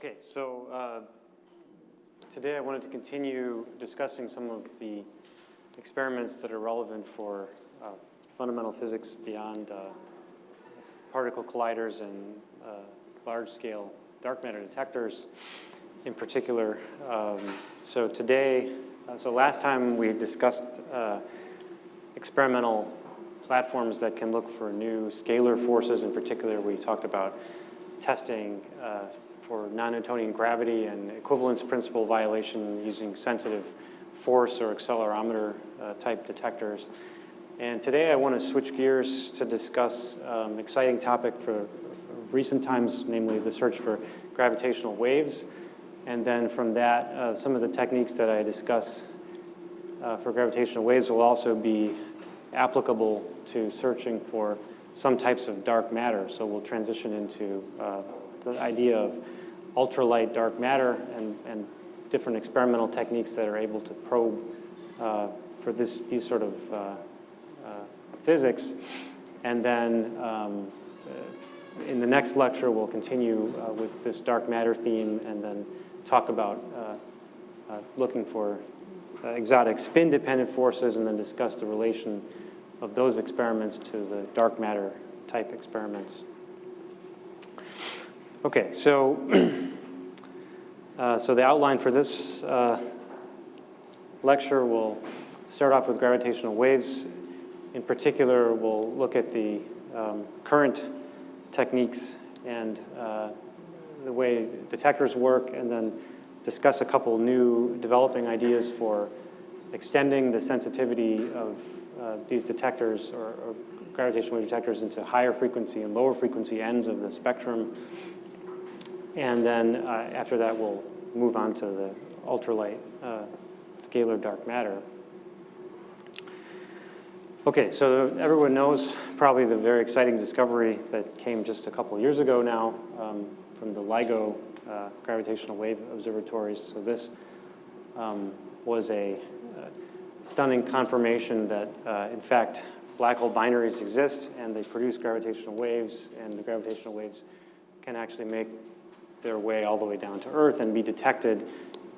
Okay, so today I wanted to continue discussing some of the experiments that are relevant for fundamental physics beyond particle colliders and large-scale dark matter detectors in particular. So today, last time we discussed experimental platforms that can look for new scalar forces. In particular, we talked about testing for non-Newtonian gravity and equivalence principle violation using sensitive force or accelerometer type detectors. And today I want to switch gears to discuss an exciting topic for recent times, namely the search for gravitational waves. And then from that, some of the techniques that I discuss for gravitational waves will also be applicable to searching for some types of dark matter. So we'll transition into the idea of ultralight dark matter and different experimental techniques that are able to probe for these sort of physics. And then in the next lecture, we'll continue with this dark matter theme and then talk about looking for exotic spin-dependent forces and then discuss the relation of those experiments to the dark matter type experiments. Okay, so so the outline for this lecture will start off with gravitational waves. In particular, we'll look at the current techniques and the way detectors work, and then discuss a couple new developing ideas for extending the sensitivity of these detectors or gravitational wave detectors into higher frequency and lower frequency ends of the spectrum. And then after that, we'll move on to the ultralight scalar dark matter. Okay, so everyone knows probably the very exciting discovery that came just a couple years ago now from the LIGO gravitational wave observatories. So this was a stunning confirmation that, in fact, black hole binaries exist and they produce gravitational waves, and the gravitational waves can actually make their way all the way down to Earth and be detected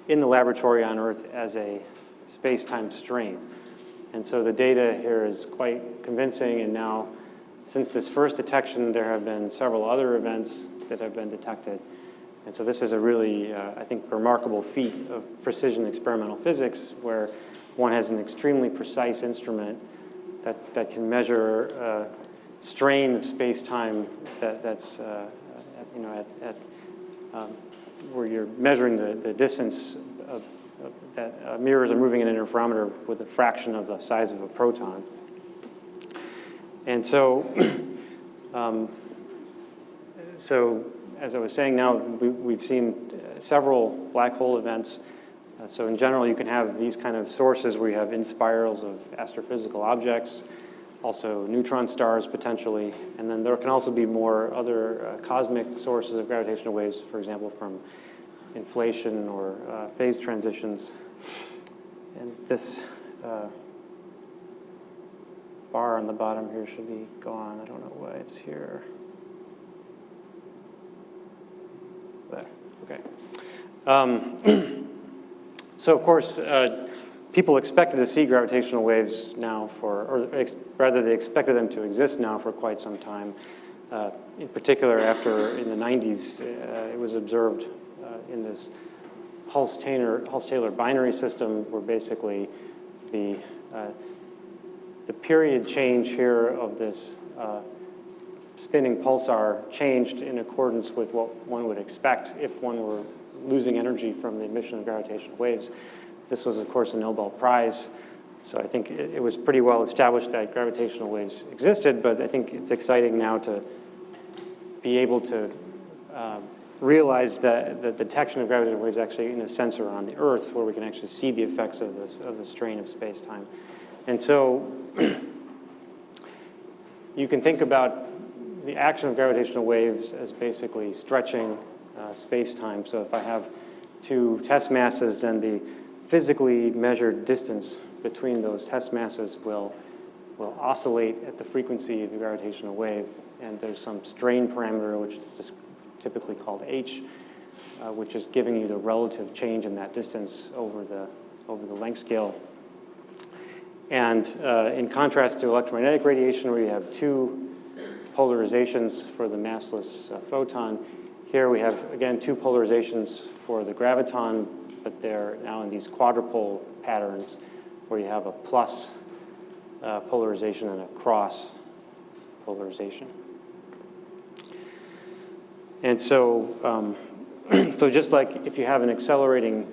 in the laboratory on Earth as a space-time strain. And so the data here is quite convincing, and now, since this first detection, there have been several other events that have been detected. And so this is a really, I think, remarkable feat of precision experimental physics, where one has an extremely precise instrument that can measure strain of space-time that's where you're measuring the distance that mirrors are moving in an interferometer with a fraction of the size of a proton. And so, as I was saying, now we've seen several black hole events. So in general, you can have these kind of sources where you have in-spirals of astrophysical objects, also neutron stars potentially, and then there can also be more other cosmic sources of gravitational waves, for example, from inflation or phase transitions. And this bar on the bottom here should be gone. I don't know why it's here. There, okay. So of course, people expected to see gravitational waves now or rather they expected them to exist now for quite some time. In particular, after in the 90s, it was observed in this Hulse-Taylor binary system, where basically the period change here of this spinning pulsar changed in accordance with what one would expect if one were losing energy from the emission of gravitational waves. This was, of course, a Nobel Prize. So I think it was pretty well established that gravitational waves existed, but I think it's exciting now to be able to realize that the detection of gravitational waves actually in a sensor on the Earth, where we can actually see the effects of the strain of space-time. And so you can think about the action of gravitational waves as basically stretching space-time. So if I have two test masses, then the physically measured distance between those test masses will oscillate at the frequency of the gravitational wave. And there's some strain parameter, which is typically called h, which is giving you the relative change in that distance over the length scale. And in contrast to electromagnetic radiation, where you have two polarizations for the massless photon, here we have, again, two polarizations for the graviton, but they're now in these quadrupole patterns where you have a plus polarization and a cross polarization. And so, so just like if you have an accelerating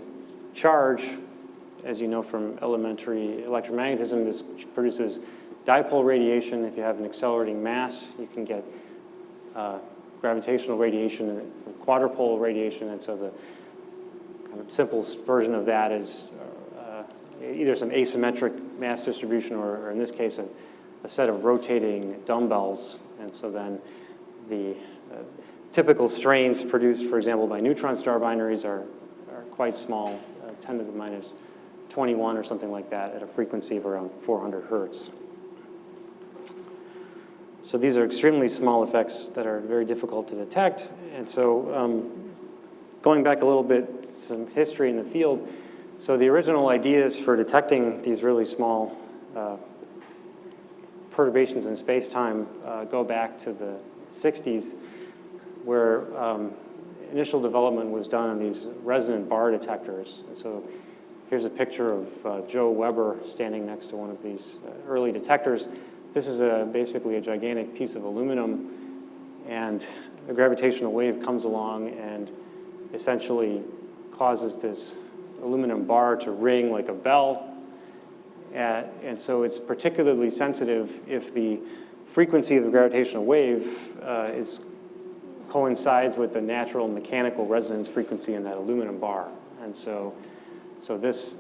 charge, as you know from elementary electromagnetism, this produces dipole radiation. If you have an accelerating mass, you can get gravitational radiation and quadrupole radiation. And so the kind of simplest version of that is either some asymmetric mass distribution or in this case, a set of rotating dumbbells. And so then the typical strains produced, for example, by neutron star binaries are quite small, 10 to the minus 21 or something like that at a frequency of around 400 hertz. So these are extremely small effects that are very difficult to detect. And so going back a little bit, some history in the field. So the original ideas for detecting these really small perturbations in space-time go back to the 60s, where initial development was done on these resonant bar detectors. And so here's a picture of Joe Weber standing next to one of these early detectors. This is basically a gigantic piece of aluminum, and a gravitational wave comes along and essentially causes this aluminum bar to ring like a bell. And so it's particularly sensitive if the frequency of the gravitational wave coincides with the natural mechanical resonance frequency in that aluminum bar. And so this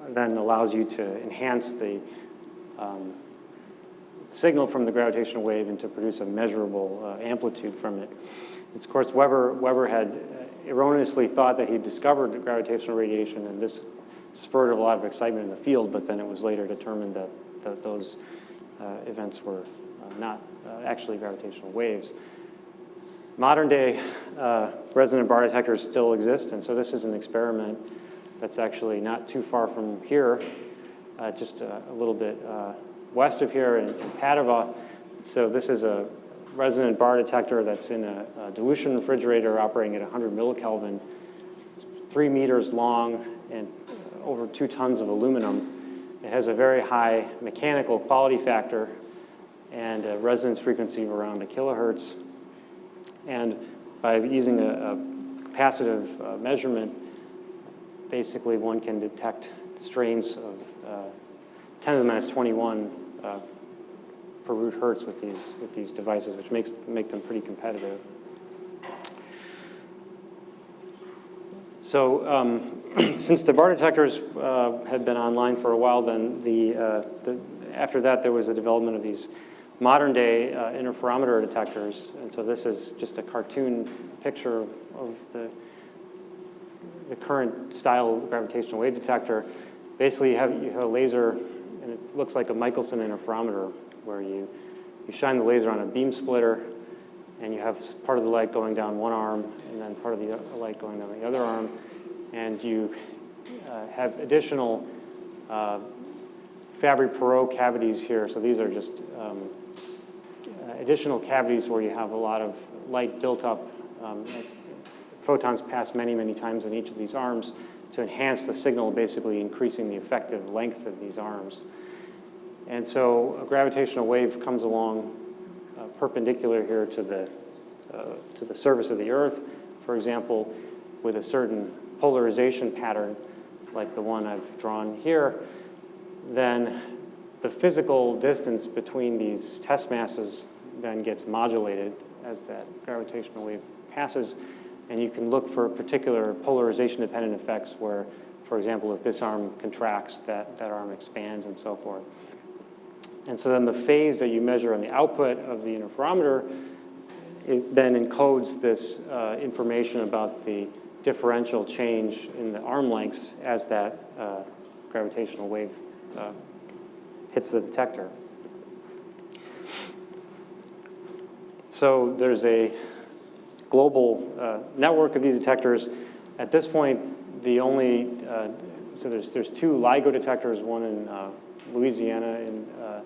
then allows you to enhance the signal from the gravitational wave and to produce a measurable amplitude from it. And of course, Weber had erroneously thought that he discovered gravitational radiation, and this spurred a lot of excitement in the field, but then it was later determined that those events were not actually gravitational waves. Modern day resonant bar detectors still exist, and so this is an experiment that's actually not too far from here, just a little bit west of here in Padova. So this is a resonant bar detector that's in a dilution refrigerator operating at 100 millikelvin. It's 3 meters long and over 2 tons of aluminum. It has a very high mechanical quality factor and a resonance frequency of around 1 kilohertz. And by using a capacitive measurement, basically one can detect strains of 10 to the minus 21 per root hertz with these devices, which make them pretty competitive. So since the bar detectors had been online for a while, then after that there was the development of these modern day interferometer detectors. And so this is just a cartoon picture of the current style gravitational wave detector. Basically, you have a laser, and it looks like a Michelson interferometer, where you shine the laser on a beam splitter, and you have part of the light going down one arm, and then part of the light going down the other arm, and you have additional Fabry-Perot cavities here. So these are just additional cavities where you have a lot of light built up. Photons pass many, many times in each of these arms to enhance the signal, basically increasing the effective length of these arms. And so a gravitational wave comes along perpendicular here to the surface of the Earth, for example, with a certain polarization pattern like the one I've drawn here. Then the physical distance between these test masses then gets modulated as that gravitational wave passes, and you can look for particular polarization-dependent effects where, for example, if this arm contracts, that arm expands and so forth. And so then the phase that you measure on the output of the interferometer, it then encodes this information about the differential change in the arm lengths as that gravitational wave hits the detector. So there's a global network of these detectors. At this point, the only, so there's two LIGO detectors, one in Louisiana in the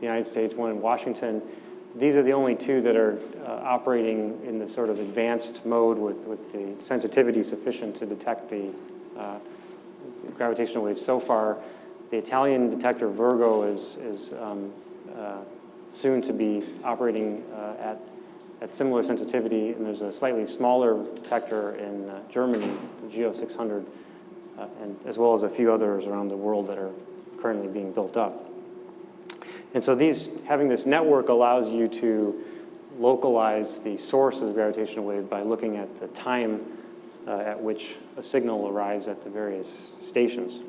United States, one in Washington. These are the only two that are operating in the sort of advanced mode with the sensitivity sufficient to detect the gravitational waves so far. The Italian detector Virgo is soon to be operating at similar sensitivity, and there's a slightly smaller detector in Germany, the Geo 600, and as well as a few others around the world that are currently being built up. And so having this network allows you to localize the source of the gravitational wave by looking at the time at which a signal arrives at the various stations.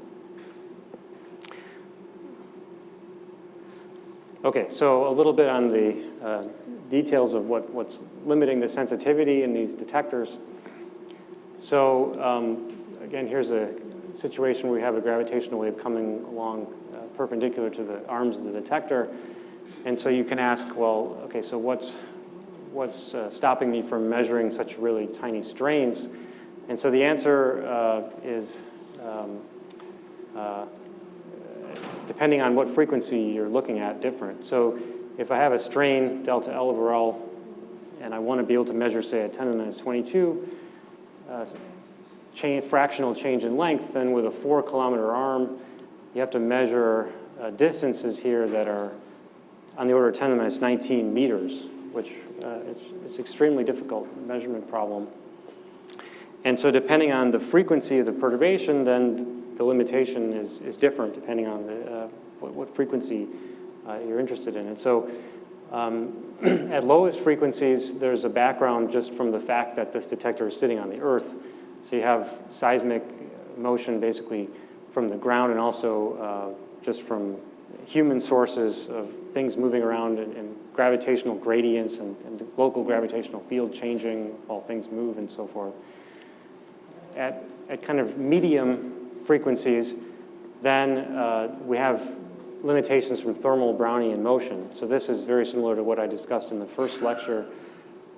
Okay, so a little bit on the details of what's limiting the sensitivity in these detectors. So again, here's a situation where we have a gravitational wave coming along perpendicular to the arms of the detector. And so you can ask, well, okay, so what's stopping me from measuring such really tiny strains? And so the answer is, depending on what frequency you're looking at, different. So if I have a strain, delta L over L, and I want to be able to measure, say, a 10 to the minus 22 fractional change in length, then with a 4-kilometer arm, you have to measure distances here that are on the order of 10 to the minus 19 meters, which it's extremely difficult measurement problem. And so depending on the frequency of the perturbation, then the limitation is different depending on what frequency you're interested in. And so at lowest frequencies, there's a background just from the fact that this detector is sitting on the Earth. So you have seismic motion basically from the ground and also just from human sources of things moving around and gravitational gradients and local gravitational field changing while things move and so forth. At kind of medium frequencies, then we have limitations from thermal Brownian motion. So this is very similar to what I discussed in the first lecture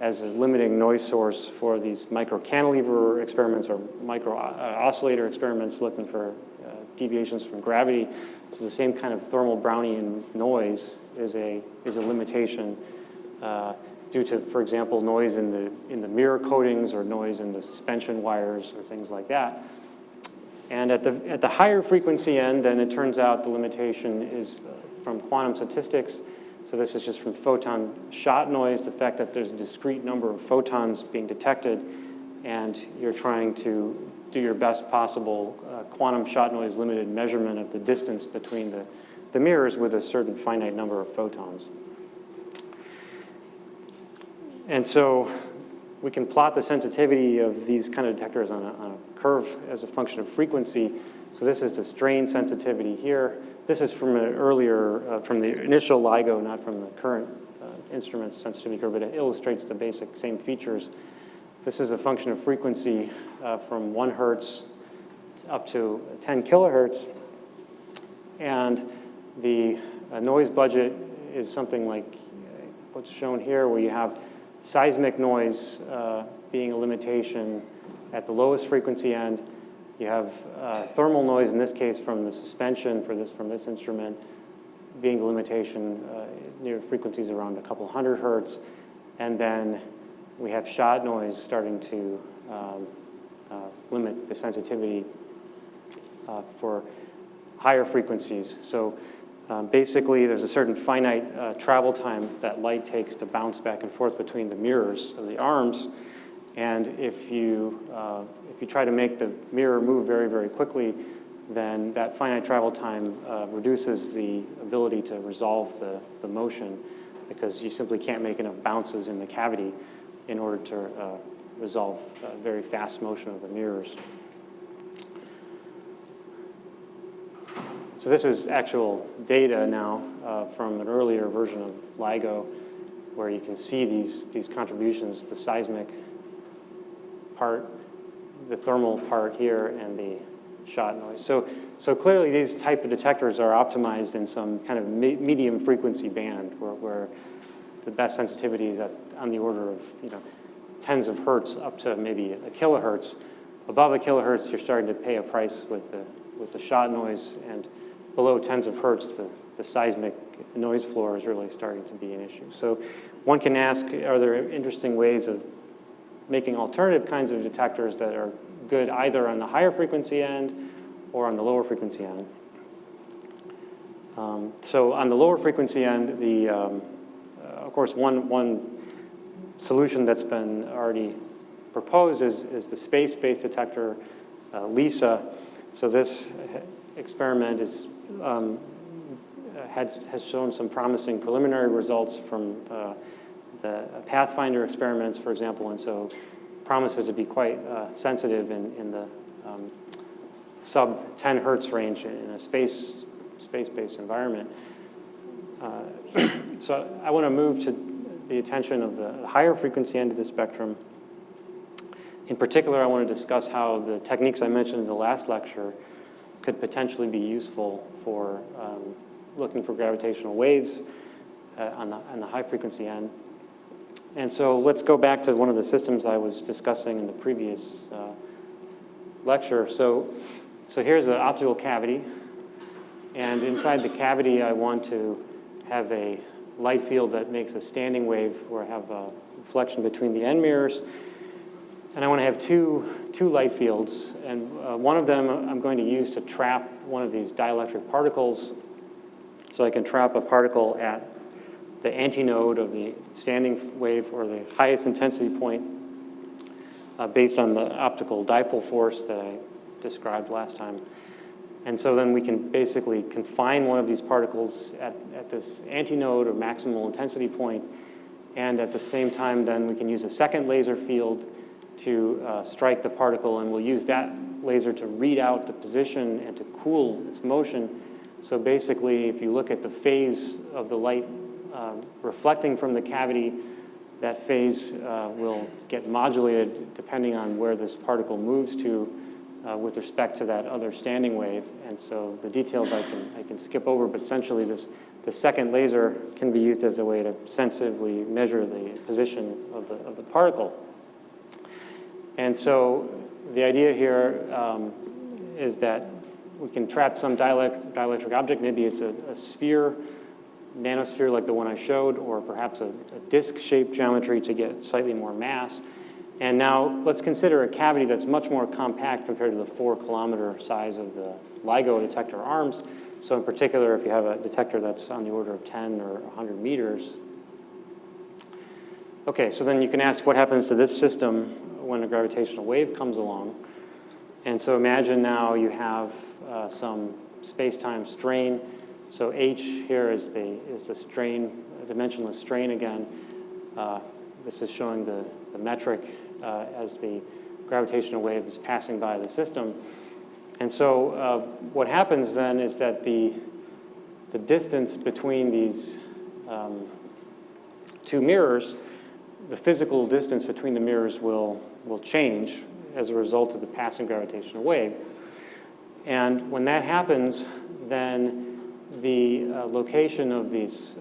as a limiting noise source for these micro cantilever experiments or micro oscillator experiments looking for deviations from gravity. So the same kind of thermal Brownian noise is a limitation due to, for example, noise in the mirror coatings or noise in the suspension wires or things like that. And at the higher frequency end, then it turns out the limitation is from quantum statistics. So this is just from photon shot noise, the fact that there's a discrete number of photons being detected, and you're trying to do your best possible quantum shot noise limited measurement of the distance between the mirrors with a certain finite number of photons. And so we can plot the sensitivity of these kind of detectors on a curve as a function of frequency. So this is the strain sensitivity here. This is from an earlier, from the initial LIGO, not from the current instrument's sensitivity curve, but it illustrates the basic same features. This is a function of frequency from 1 hertz up to 10 kilohertz. And the noise budget is something like what's shown here, where you have seismic noise being a limitation at the lowest frequency end. You have thermal noise, in this case from the suspension from this instrument, being the limitation near frequencies around a couple hundred hertz. And then we have shot noise starting to limit the sensitivity for higher frequencies. So basically, there's a certain finite travel time that light takes to bounce back and forth between the mirrors of the arms. And if you try to make the mirror move very, very quickly, then that finite travel time reduces the ability to resolve the motion, because you simply can't make enough bounces in the cavity in order to resolve very fast motion of the mirrors. So this is actual data now from an earlier version of LIGO, where you can see these contributions, the seismic part, the thermal part here, and the shot noise. So clearly these type of detectors are optimized in some kind of medium frequency band where the best sensitivity is on the order of tens of hertz up to maybe a kilohertz. Above a kilohertz, you're starting to pay a price with the shot noise, and below tens of hertz, the seismic noise floor is really starting to be an issue. So one can ask, are there interesting ways of making alternative kinds of detectors that are good either on the higher frequency end or on the lower frequency end? So on the lower frequency end, of course, one solution that's been already proposed is the space-based detector, LISA. So this experiment has shown some promising preliminary results from the Pathfinder experiments, for example, and so promises to be quite sensitive in the sub 10 hertz range in a space-based environment. So I want to move to the attention of the higher frequency end of the spectrum. In particular, I want to discuss how the techniques I mentioned in the last lecture could potentially be useful for looking for gravitational waves on the high frequency end. And so let's go back to one of the systems I was discussing in the previous lecture. So here's an optical cavity, and inside the cavity I want to have a light field that makes a standing wave where I have a reflection between the end mirrors. And I want to have two light fields, and one of them I'm going to use to trap one of these dielectric particles. So I can trap a particle at the antinode of the standing wave or the highest intensity point based on the optical dipole force that I described last time. And so then we can basically confine one of these particles at this antinode or maximal intensity point, and at the same time then we can use a second laser field to strike the particle, and we'll use that laser to read out the position and to cool its motion. So basically, if you look at the phase of the light reflecting from the cavity, that phase will get modulated depending on where this particle moves to with respect to that other standing wave. And so the details I can skip over, but essentially the second laser can be used as a way to sensitively measure the position of the particle. And so the idea here is that we can trap some dielectric object. Maybe it's a sphere, nanosphere like the one I showed, or perhaps a disk-shaped geometry to get slightly more mass. And now let's consider a cavity that's much more compact compared to the 4-kilometer size of the LIGO detector arms. So in particular, if you have a detector that's on the order of 10 or 100 meters. Okay, so then you can ask what happens to this system when a gravitational wave comes along. And so imagine now you have some space-time strain. So H here is the strain, dimensionless strain again. This is showing the metric as the gravitational wave is passing by the system. And so what happens then is that the distance between these two mirrors, the physical distance between the mirrors will change as a result of the passing gravitational wave. And when that happens, then the location of these,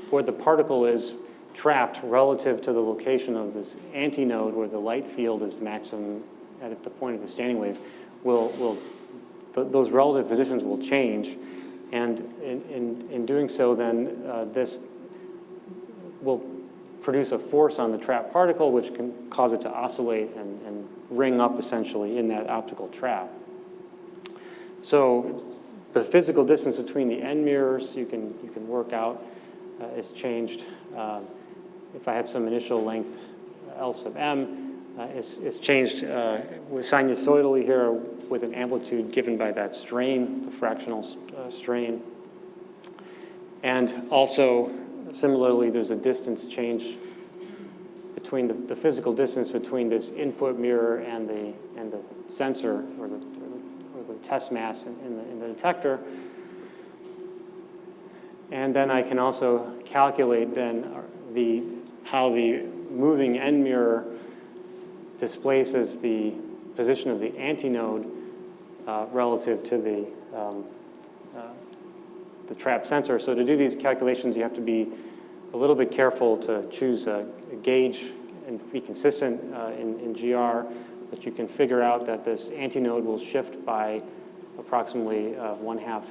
where the particle is trapped relative to the location of this antinode where the light field is maximum at the point of the standing wave, those relative positions will change. And in doing so, then this will produce a force on the trapped particle, which can cause it to oscillate and ring up essentially in that optical trap. So the physical distance between the end mirrors you can work out is changed. If I have some initial length L sub m, it's changed sinusoidally here with an amplitude given by that strain, the fractional strain. And also, similarly, there's a distance change between the physical distance between this input mirror and the sensor or the test mass in the detector. And then I can also calculate then how the moving end mirror displaces the position of the antinode relative to the trap sensor. So to do these calculations, you have to be a little bit careful to choose a gauge and be consistent in GR, but you can figure out that this antinode will shift by approximately 1/2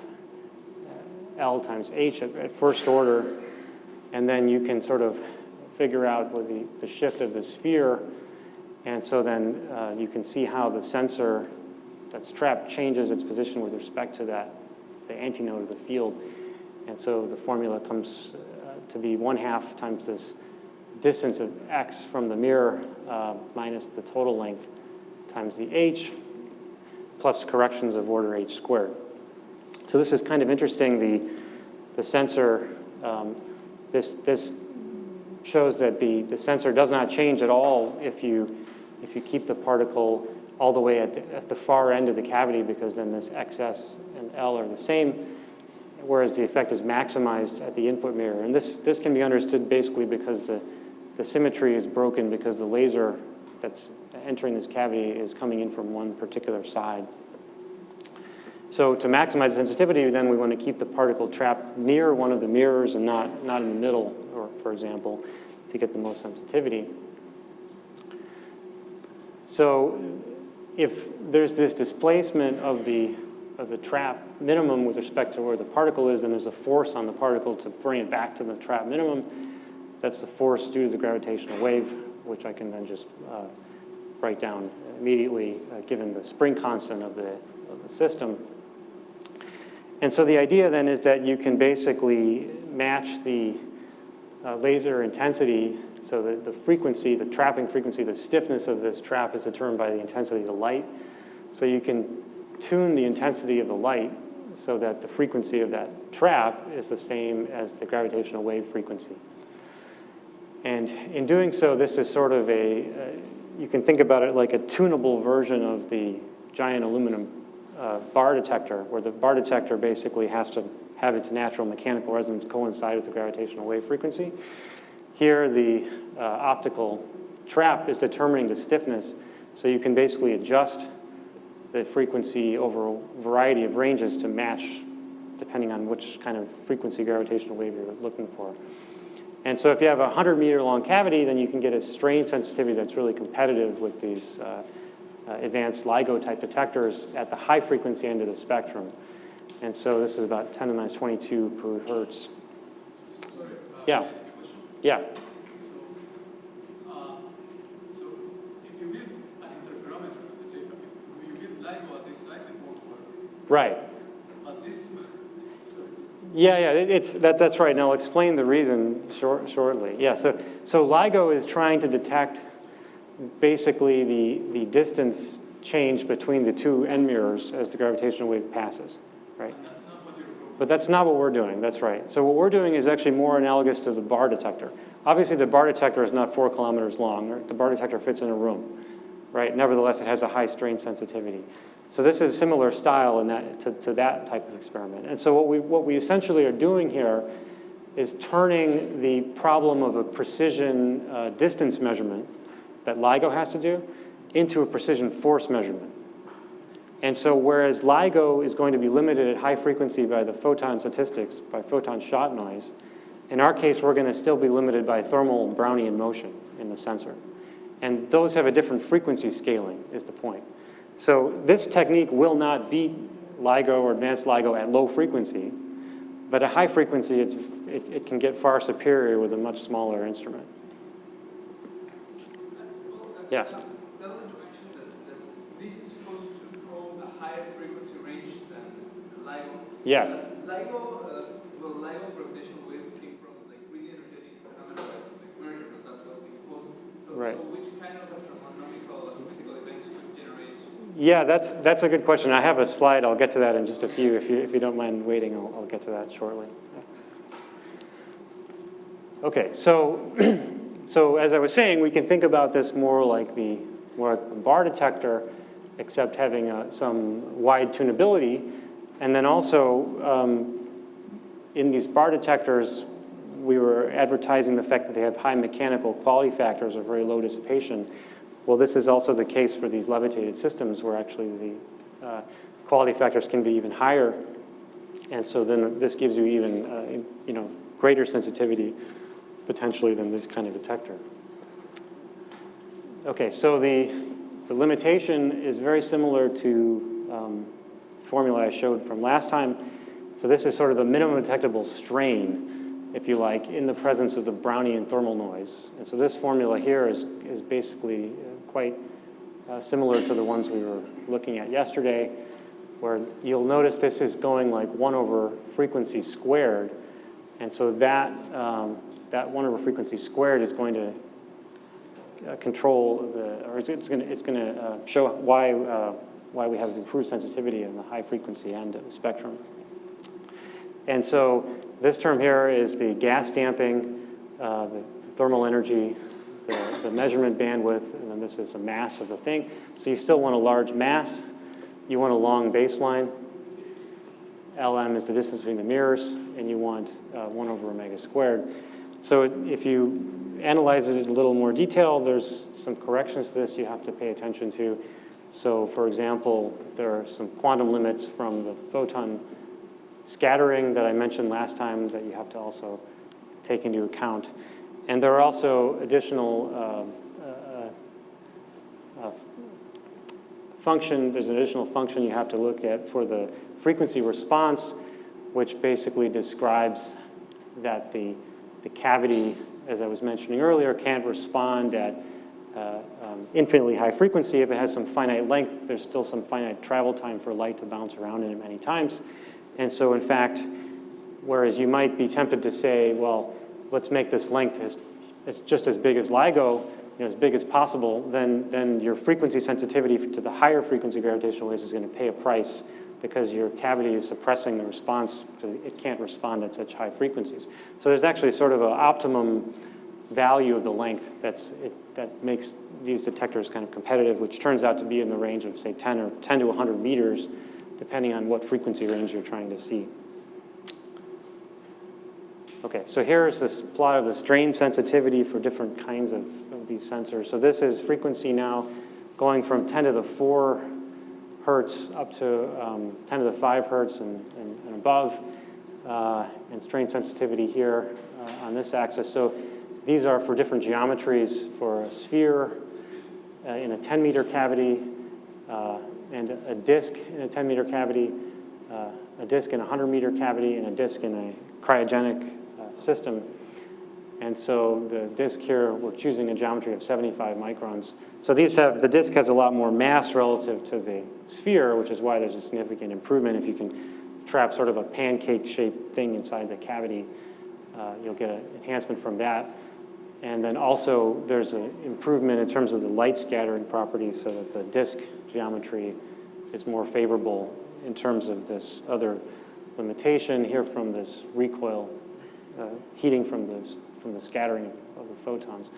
L times H at first order, and then you can sort of figure out with the shift of the sphere, and so then you can see how the sensor that's trapped changes its position with respect to the antinode of the field. And so the formula comes to be 1/2 times this distance of x from the mirror minus the total length times the h plus corrections of order h squared. So this is kind of interesting. The sensor, this shows that the sensor does not change at all if you keep the particle all the way at the far end of the cavity, because then this xs and L are the same, whereas the effect is maximized at the input mirror. And this can be understood basically because the symmetry is broken because the laser that's entering this cavity is coming in from one particular side. So to maximize sensitivity, then we want to keep the particle trapped near one of the mirrors and not in the middle, or for example, to get the most sensitivity. So if there's this displacement of the trap minimum with respect to where the particle is, then there's a force on the particle to bring it back to the trap minimum. That's the force due to the gravitational wave, which I can then just write down immediately, given the spring constant of the system. And so the idea then is that you can basically match the laser intensity, so that the frequency, the trapping frequency, the stiffness of this trap is determined by the intensity of the light. So you can tune the intensity of the light so that the frequency of that trap is the same as the gravitational wave frequency. And in doing so, this is sort of you can think about it like a tunable version of the giant aluminum bar detector, where the bar detector basically has to have its natural mechanical resonance coincide with the gravitational wave frequency. Here, the optical trap is determining the stiffness, so you can basically adjust the frequency over a variety of ranges to match depending on which kind of frequency gravitational wave you're looking for. And so if you have a 100-meter long cavity, then you can get a strain sensitivity that's really competitive with these advanced LIGO type detectors at the high frequency end of the spectrum. And so this is about 10 to the minus 22 per hertz. Sorry, yeah. Can I ask a question? Yeah. So if you build an interferometer, let's say, you build LIGO at this size, it won't work. Right. But this, That's right, and I'll explain the reason shortly. Yeah, so LIGO is trying to detect basically the distance change between the two end mirrors as the gravitational wave passes, right? that's not what you're proposing. But that's not what we're doing, that's right. So what we're doing is actually more analogous to the bar detector. Obviously, the bar detector is not 4 kilometers long. Right? The bar detector fits in a room, right? Nevertheless, it has a high strain sensitivity. So this is similar style in that, to that type of experiment. And so what we essentially are doing here is turning the problem of a precision distance measurement that LIGO has to do into a precision force measurement. And so whereas LIGO is going to be limited at high frequency by the photon statistics, by photon shot noise, in our case, we're going to still be limited by thermal Brownian motion in the sensor. And those have a different frequency scaling, is the point. So this technique will not beat LIGO or advanced LIGO at low frequency, but at high frequency, it can get far superior with a much smaller instrument. Yeah. That was to mention that this is supposed to probe a higher frequency range than LIGO. Yes. LIGO gravitational waves came from like really energetic phenomena like mergers, and that's what we suppose. Right. So which kind of astronomical, astrophysical events could generate? Yeah, that's a good question. I have a slide. I'll get to that in just a few. If you don't mind waiting, I'll get to that shortly. Okay, so as I was saying, we can think about this more like a bar detector, except having some wide tunability. And then also, in these bar detectors, we were advertising the fact that they have high mechanical quality factors or very low dissipation. Well, this is also the case for these levitated systems, where actually the quality factors can be even higher. And so then this gives you even greater sensitivity potentially than this kind of detector. Okay, so the limitation is very similar to the formula I showed from last time. So this is sort of the minimum detectable strain, if you like, in the presence of the Brownian thermal noise. And so this formula here is basically quite similar to the ones we were looking at yesterday, where you'll notice this is going like 1 over frequency squared. And so that 1 over frequency squared is going to control it's going to show why we have improved sensitivity in the high frequency end of the spectrum. And so this term here is the gas damping, the thermal energy, the measurement bandwidth, and then this is the mass of the thing. So you still want a large mass. You want a long baseline. Lm is the distance between the mirrors, and you want 1 over omega squared. So if you analyze it in a little more detail, there's some corrections to this you have to pay attention to. So for example, there are some quantum limits from the photon scattering that I mentioned last time that you have to also take into account. And there are also additional there's an additional function you have to look at for the frequency response, which basically describes that the cavity, as I was mentioning earlier, can't respond at infinitely high frequency. If it has some finite length, there's still some finite travel time for light to bounce around in it many times. And so in fact, whereas you might be tempted to say, well, let's make this length as just as big as LIGO, as big as possible, then your frequency sensitivity to the higher frequency gravitational waves is going to pay a price because your cavity is suppressing the response because it can't respond at such high frequencies. So there's actually sort of an optimum value of the length that makes these detectors kind of competitive, which turns out to be in the range of, say, 10 to 100 meters, depending on what frequency range you're trying to see. Okay, so here's this plot of the strain sensitivity for different kinds of these sensors. So this is frequency now going from 10 to the 4 hertz up to 10 to the 5 hertz and above, and strain sensitivity here on this axis. So these are for different geometries for a sphere in a 10-meter cavity, and a disk in a 10-meter cavity, a disk in a 100-meter cavity, and a disk in a cryogenic system. And so the disk here, we're choosing a geometry of 75 microns. So the disk has a lot more mass relative to the sphere, which is why there's a significant improvement. If you can trap sort of a pancake-shaped thing inside the cavity, you'll get an enhancement from that. And then also there's an improvement in terms of the light scattering properties so that the disk geometry is more favorable in terms of this other limitation here from this recoil heating from the scattering of the photons.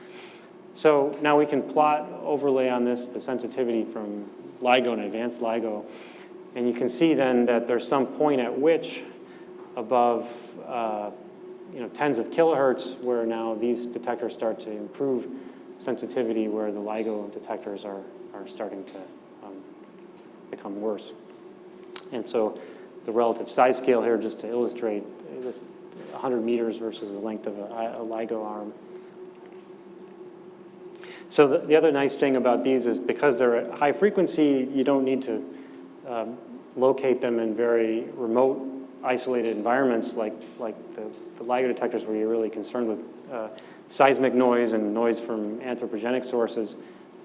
So now we can plot, overlay on this, the sensitivity from LIGO and advanced LIGO. And you can see then that there's some point at which above tens of kilohertz where now these detectors start to improve sensitivity where the LIGO detectors are starting to become worse. And so the relative size scale here, just to illustrate this, 100 meters versus the length of a LIGO arm. So the other nice thing about these is because they're at high frequency, you don't need to locate them in very remote, isolated environments like the LIGO detectors where you're really concerned with seismic noise and noise from anthropogenic sources.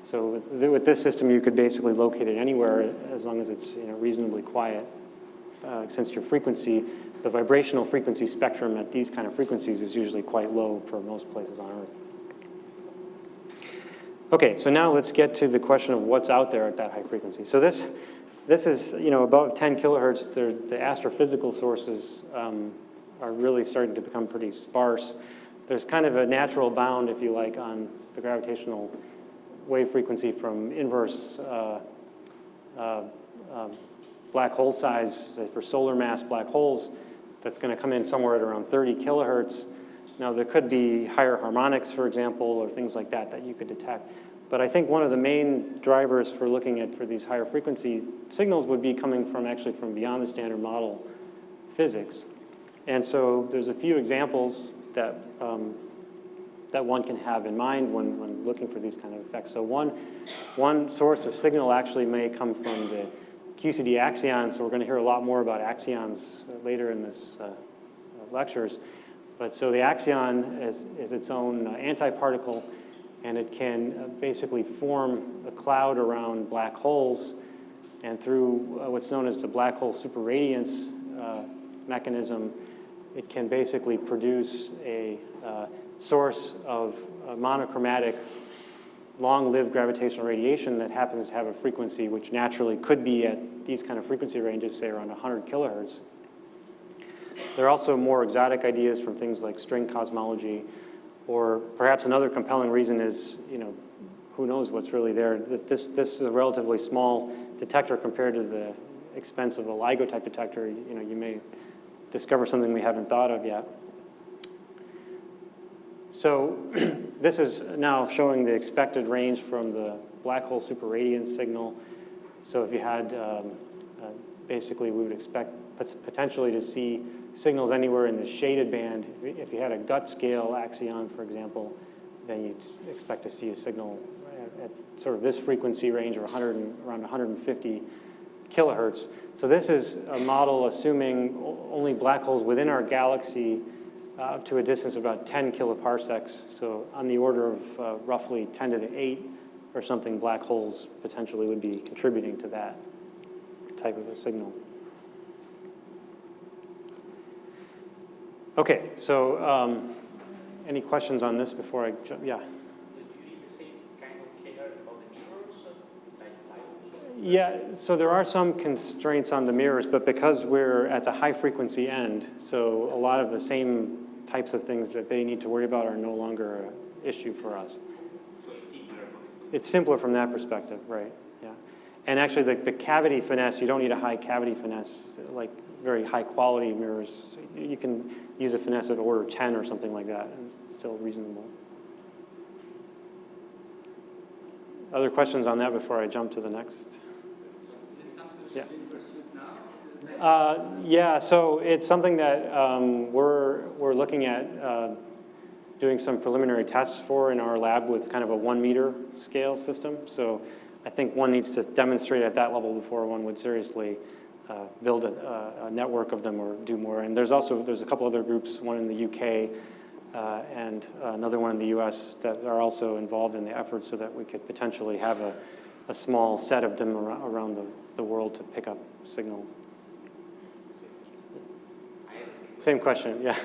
So with this system, you could basically locate it anywhere as long as it's reasonably quiet, since your frequency, the vibrational frequency spectrum at these kind of frequencies is usually quite low for most places on Earth. Okay, so now let's get to the question of what's out there at that high frequency. So this is, above 10 kilohertz, the astrophysical sources are really starting to become pretty sparse. There's kind of a natural bound, if you like, on the gravitational wave frequency from inverse black hole size for solar mass black holes that's going to come in somewhere at around 30 kilohertz. Now, there could be higher harmonics, for example, or things like that you could detect. But I think one of the main drivers for looking at for these higher frequency signals would be coming from actually from beyond the standard model physics. And so there's a few examples that that one can have in mind when looking for these kind of effects. So one source of signal actually may come from the QCD axion, so we're going to hear a lot more about axions later in this lectures. But so the axion is its own antiparticle, and it can basically form a cloud around black holes, and through what's known as the black hole superradiance mechanism, it can basically produce a source of monochromatic, long-lived gravitational radiation that happens to have a frequency which naturally could be at these kind of frequency ranges, say around 100 kilohertz. There are also more exotic ideas from things like string cosmology, or perhaps another compelling reason is, who knows what's really there. This is a relatively small detector compared to the expense of a LIGO type detector. You may discover something we haven't thought of yet. So this is now showing the expected range from the black hole superradiance signal. So if you had, basically we would expect potentially to see signals anywhere in the shaded band. If you had a gut scale axion, for example, then you'd expect to see a signal at sort of this frequency range of around 150 kilohertz. So this is a model assuming only black holes within our galaxy up to a distance of about 10 kiloparsecs, so on the order of roughly 10 to the 8 or something black holes potentially would be contributing to that type of a signal. Okay, so any questions on this before I jump? Yeah. Do you need the same kind of care about the mirrors, like LIGO? Yeah, so there are some constraints on the mirrors, but because we're at the high frequency end, so a lot of the same types of things that they need to worry about are no longer an issue for us. So it's simpler. It's simpler from that perspective, right? Yeah. And actually the cavity finesse, you don't need a high cavity finesse, like very high quality mirrors. You can use a finesse of order 10 or something like that, and it's still reasonable. Other questions on that before I jump to the next? Is it something that's Yeah. being pursued now? Yeah, so it's something that we're looking at doing some preliminary tests for in our lab with kind of a 1 meter scale system. So I think one needs to demonstrate at that level before one would seriously build a network of them or do more. And there's a couple other groups, one in the UK and another one in the US that are also involved in the effort so that we could potentially have a small set of them around the world to pick up signals. Same question, yeah. Do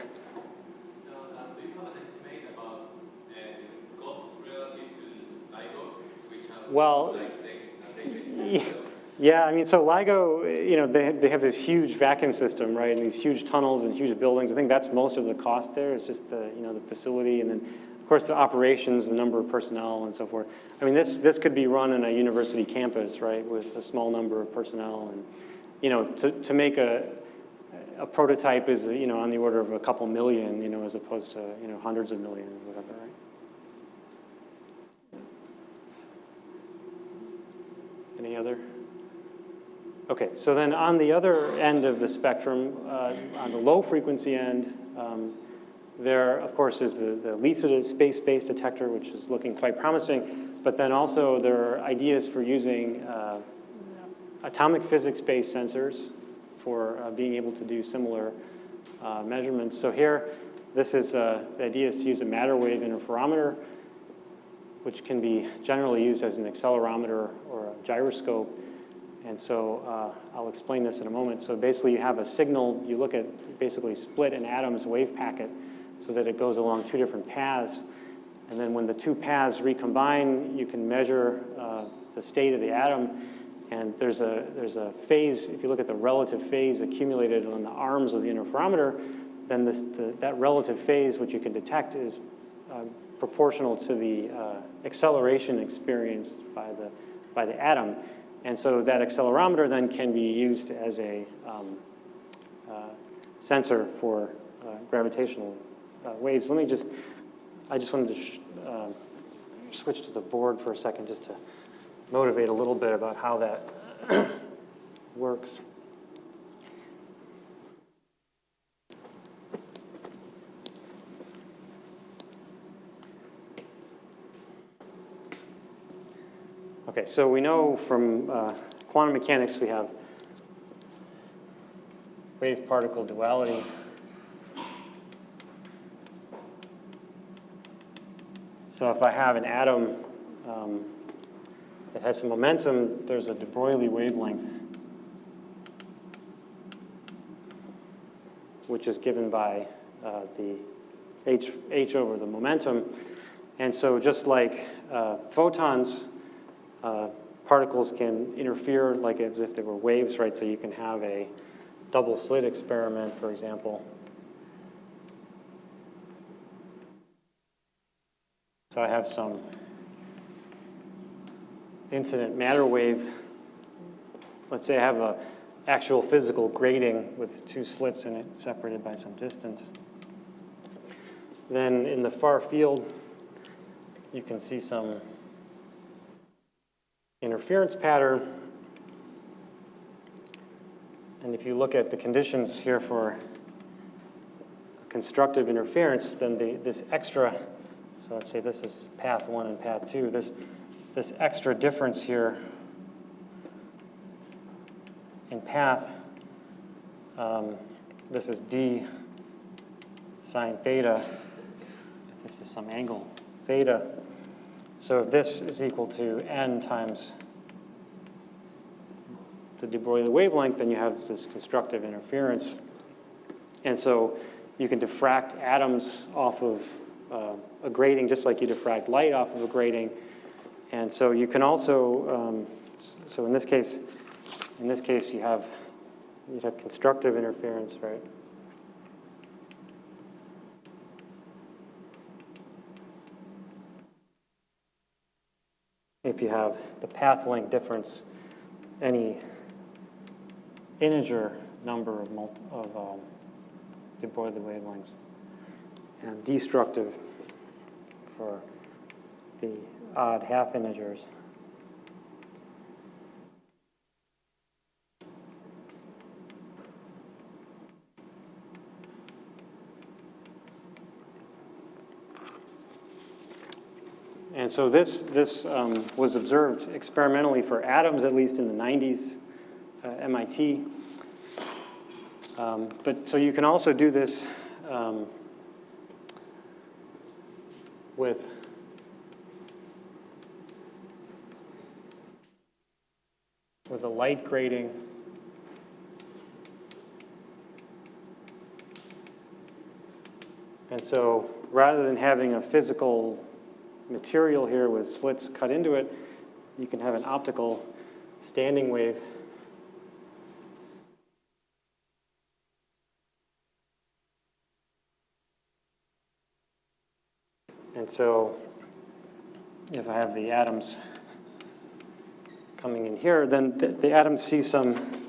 you have an estimate about the costs relative to LIGO, which are Well, yeah, I mean, so LIGO, they have this huge vacuum system, right, and these huge tunnels and huge buildings. I think that's most of the cost there is just the facility, and then of course the operations, the number of personnel, and so forth. I mean, this could be run in a university campus, right, with a small number of personnel, and to make a prototype is on the order of a couple million, as opposed to hundreds of millions or whatever, right? Any other? Okay, so then on the other end of the spectrum, on the low frequency end, there of course is the LIGO space-based detector, which is looking quite promising. But then also there are ideas for using atomic physics-based sensors for being able to do similar measurements. So here, the idea is to use a matter wave interferometer, which can be generally used as an accelerometer or a gyroscope. And so I'll explain this in a moment. So basically you have a signal, you look at basically split an atom's wave packet so that it goes along two different paths. And then when the two paths recombine, you can measure the state of the atom. And there's a phase, if you look at the relative phase accumulated on the arms of the interferometer, then that relative phase, which you can detect, is proportional to the acceleration experienced by the atom. And so that accelerometer then can be used as a sensor for gravitational waves. I just wanted to switch to the board for a second just to motivate a little bit about how that works. Okay, so we know from quantum mechanics we have wave-particle duality. So if I have an atom that has some momentum, there's a de Broglie wavelength, which is given by the h over the momentum. And so just like photons, particles can interfere like as if they were waves, right? So you can have a double slit experiment, for example. So I have some incident matter wave. Let's say I have an actual physical grating with two slits in it separated by some distance. Then in the far field, you can see some interference pattern. And if you look at the conditions here for constructive interference, then this extra, so let's say this is path 1 and path 2, this extra difference here in path, this is d sine theta. This is some angle theta. So if this is equal to n times the de Broglie wavelength, then you have this constructive interference. And so you can diffract atoms off of a grating just like you diffract light off of a grating. And so you can also, so in this case you'd have constructive interference, right? If you have the path length difference, any integer number of de Broglie wavelengths, and destructive for the odd half integers. And so this was observed experimentally for atoms, at least in the 90s, MIT. But so you can also do this with a light grating. And so rather than having a physical material here with slits cut into it, you can have an optical standing wave. And so if I have the atoms coming in here, then the atoms see some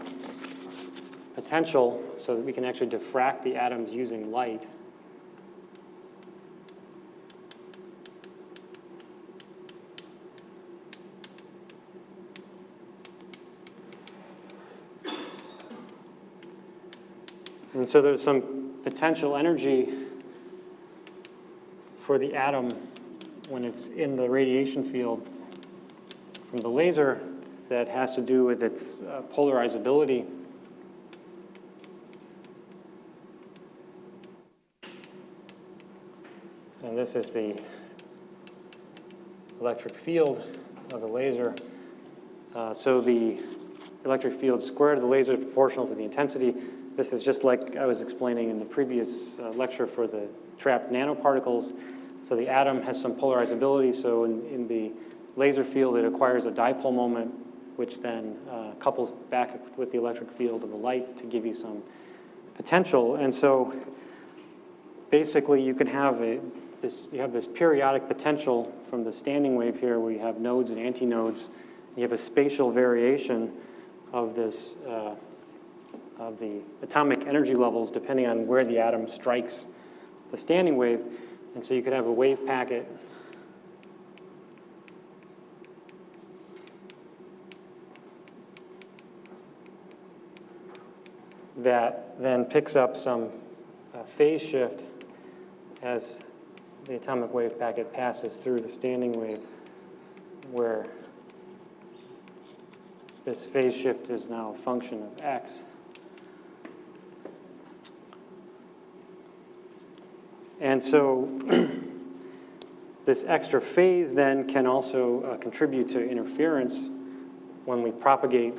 potential so that we can actually diffract the atoms using light. And so there's some potential energy for the atom when it's in the radiation field from the laser that has to do with its polarizability. And this is the electric field of the laser. So the electric field squared of the laser is proportional to the intensity. This is just like I was explaining in the previous lecture for the trapped nanoparticles. So the atom has some polarizability. So in the laser field, it acquires a dipole moment, which then couples back with the electric field of the light to give you some potential. And so basically, you can have this periodic potential from the standing wave here, where you have nodes and antinodes. You have a spatial variation of this of the atomic energy levels depending on where the atom strikes the standing wave. And so you could have a wave packet that then picks up some phase shift as the atomic wave packet passes through the standing wave, where this phase shift is now a function of x. And so this extra phase then can also contribute to interference when we propagate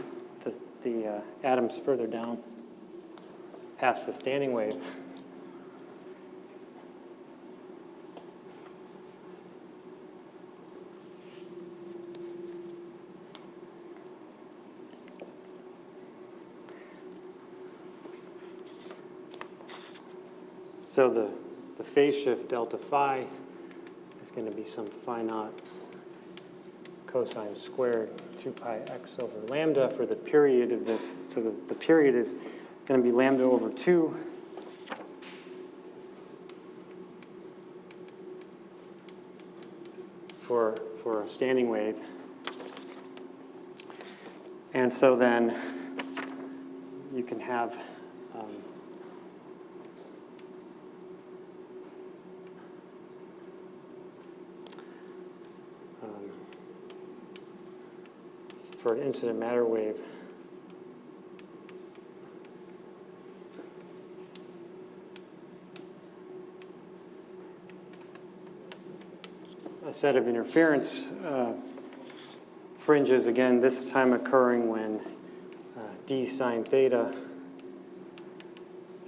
the atoms further down past the standing wave. So the phase shift delta phi is going to be some phi naught cosine squared 2 pi x over lambda for the period of this. So the period is going to be lambda over 2 for a standing wave. And so then you can have for an incident matter wave, a set of interference fringes, again, this time occurring when d sine theta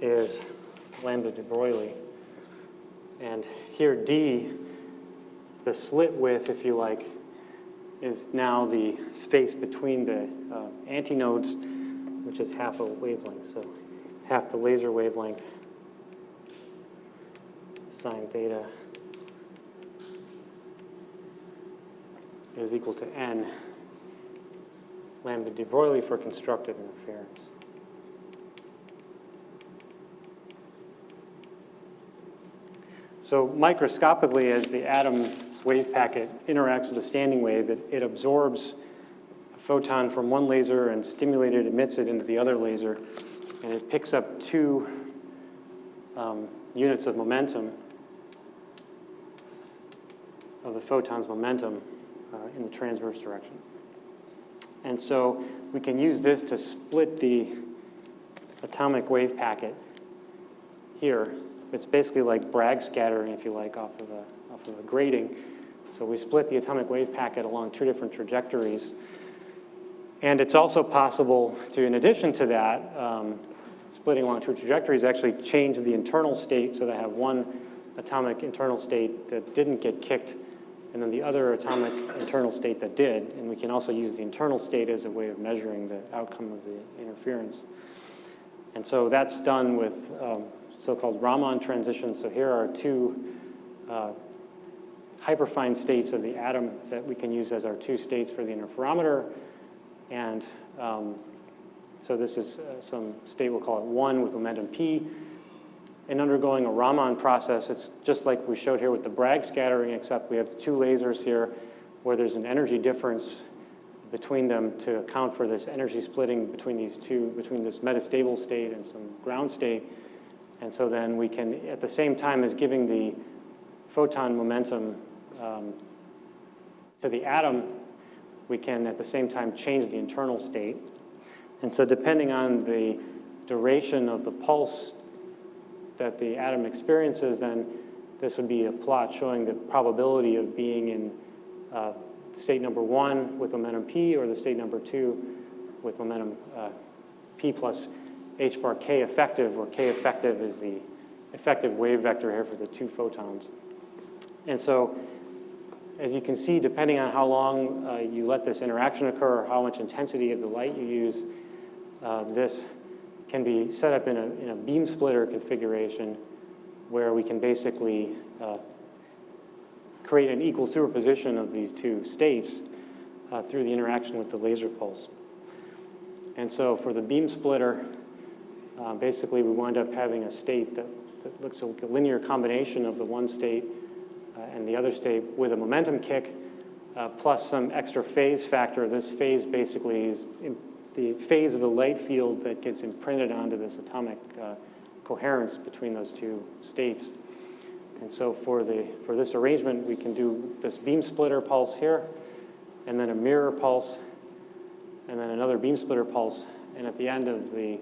is lambda de Broglie. And here d, the slit width, if you like, is now the space between the antinodes, which is half a wavelength. So half the laser wavelength sine theta is equal to n lambda de Broglie for constructive interference. So microscopically, as the atom's wave packet interacts with a standing wave, it absorbs a photon from one laser and stimulated emits it into the other laser, and it picks up 2 units of momentum, of the photon's momentum in the transverse direction. And so we can use this to split the atomic wave packet here. It's basically like Bragg scattering, if you like, off of a grating. So we split the atomic wave packet along 2 different trajectories. And it's also possible to, in addition to that, splitting along 2 trajectories, actually change the internal state so that I have one atomic internal state that didn't get kicked, and then the other atomic internal state that did. And we can also use the internal state as a way of measuring the outcome of the interference. And so that's done with so-called Raman transitions. So here are 2 hyperfine states of the atom that we can use as our 2 states for the interferometer. And so this is some state, we'll call it 1 with momentum p. And undergoing a Raman process, it's just like we showed here with the Bragg scattering, except we have 2 lasers here where there's an energy difference between them to account for this energy splitting between these 2, between this metastable state and some ground state. And so then we can, at the same time as giving the photon momentum to the atom, we can at the same time change the internal state. And so depending on the duration of the pulse that the atom experiences, then this would be a plot showing the probability of being in state number 1 with momentum p, or the state number 2 with momentum p plus h bar k effective, where k effective is the effective wave vector here for the 2 photons. And so, as you can see, depending on how long you let this interaction occur, or how much intensity of the light you use, this can be set up in a beam splitter configuration where we can basically create an equal superposition of these 2 states through the interaction with the laser pulse. And so for the beam splitter, basically we wind up having a state that looks like a linear combination of the one state and the other state with a momentum kick plus some extra phase factor. This phase basically is the phase of the light field that gets imprinted onto this atomic coherence between those 2 states. And so for this arrangement, we can do this beam splitter pulse here, and then a mirror pulse and then another beam splitter pulse. And at the end of the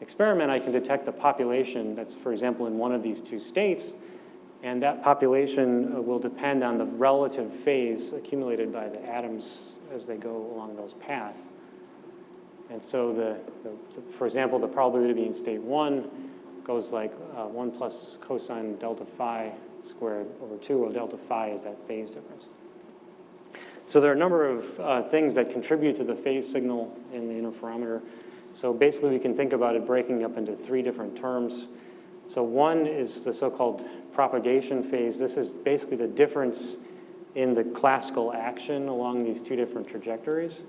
experiment, I can detect the population that's, for example, in one of these two states. And that population will depend on the relative phase accumulated by the atoms as they go along those paths. And so, for example, the probability in state 1 goes like 1 plus cosine delta phi squared over 2, where delta phi is that phase difference. So there are a number of things that contribute to the phase signal in the interferometer. So basically, we can think about it breaking up into 3 different terms. So one is the so-called propagation phase. This is basically the difference in the classical action along these 2 different trajectories.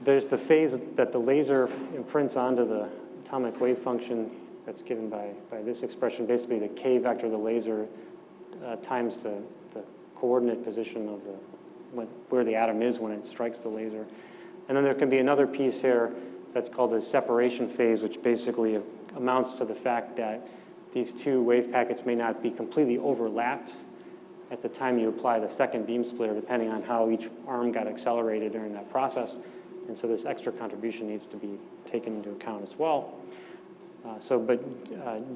There's the phase that the laser imprints onto the atomic wave function that's given by this expression, basically the k vector of the laser times the coordinate position of where the atom is when it strikes the laser. And then there can be another piece here that's called the separation phase, which basically amounts to the fact that these 2 wave packets may not be completely overlapped at the time you apply the second beam splitter, depending on how each arm got accelerated during that process. And so this extra contribution needs to be taken into account as well.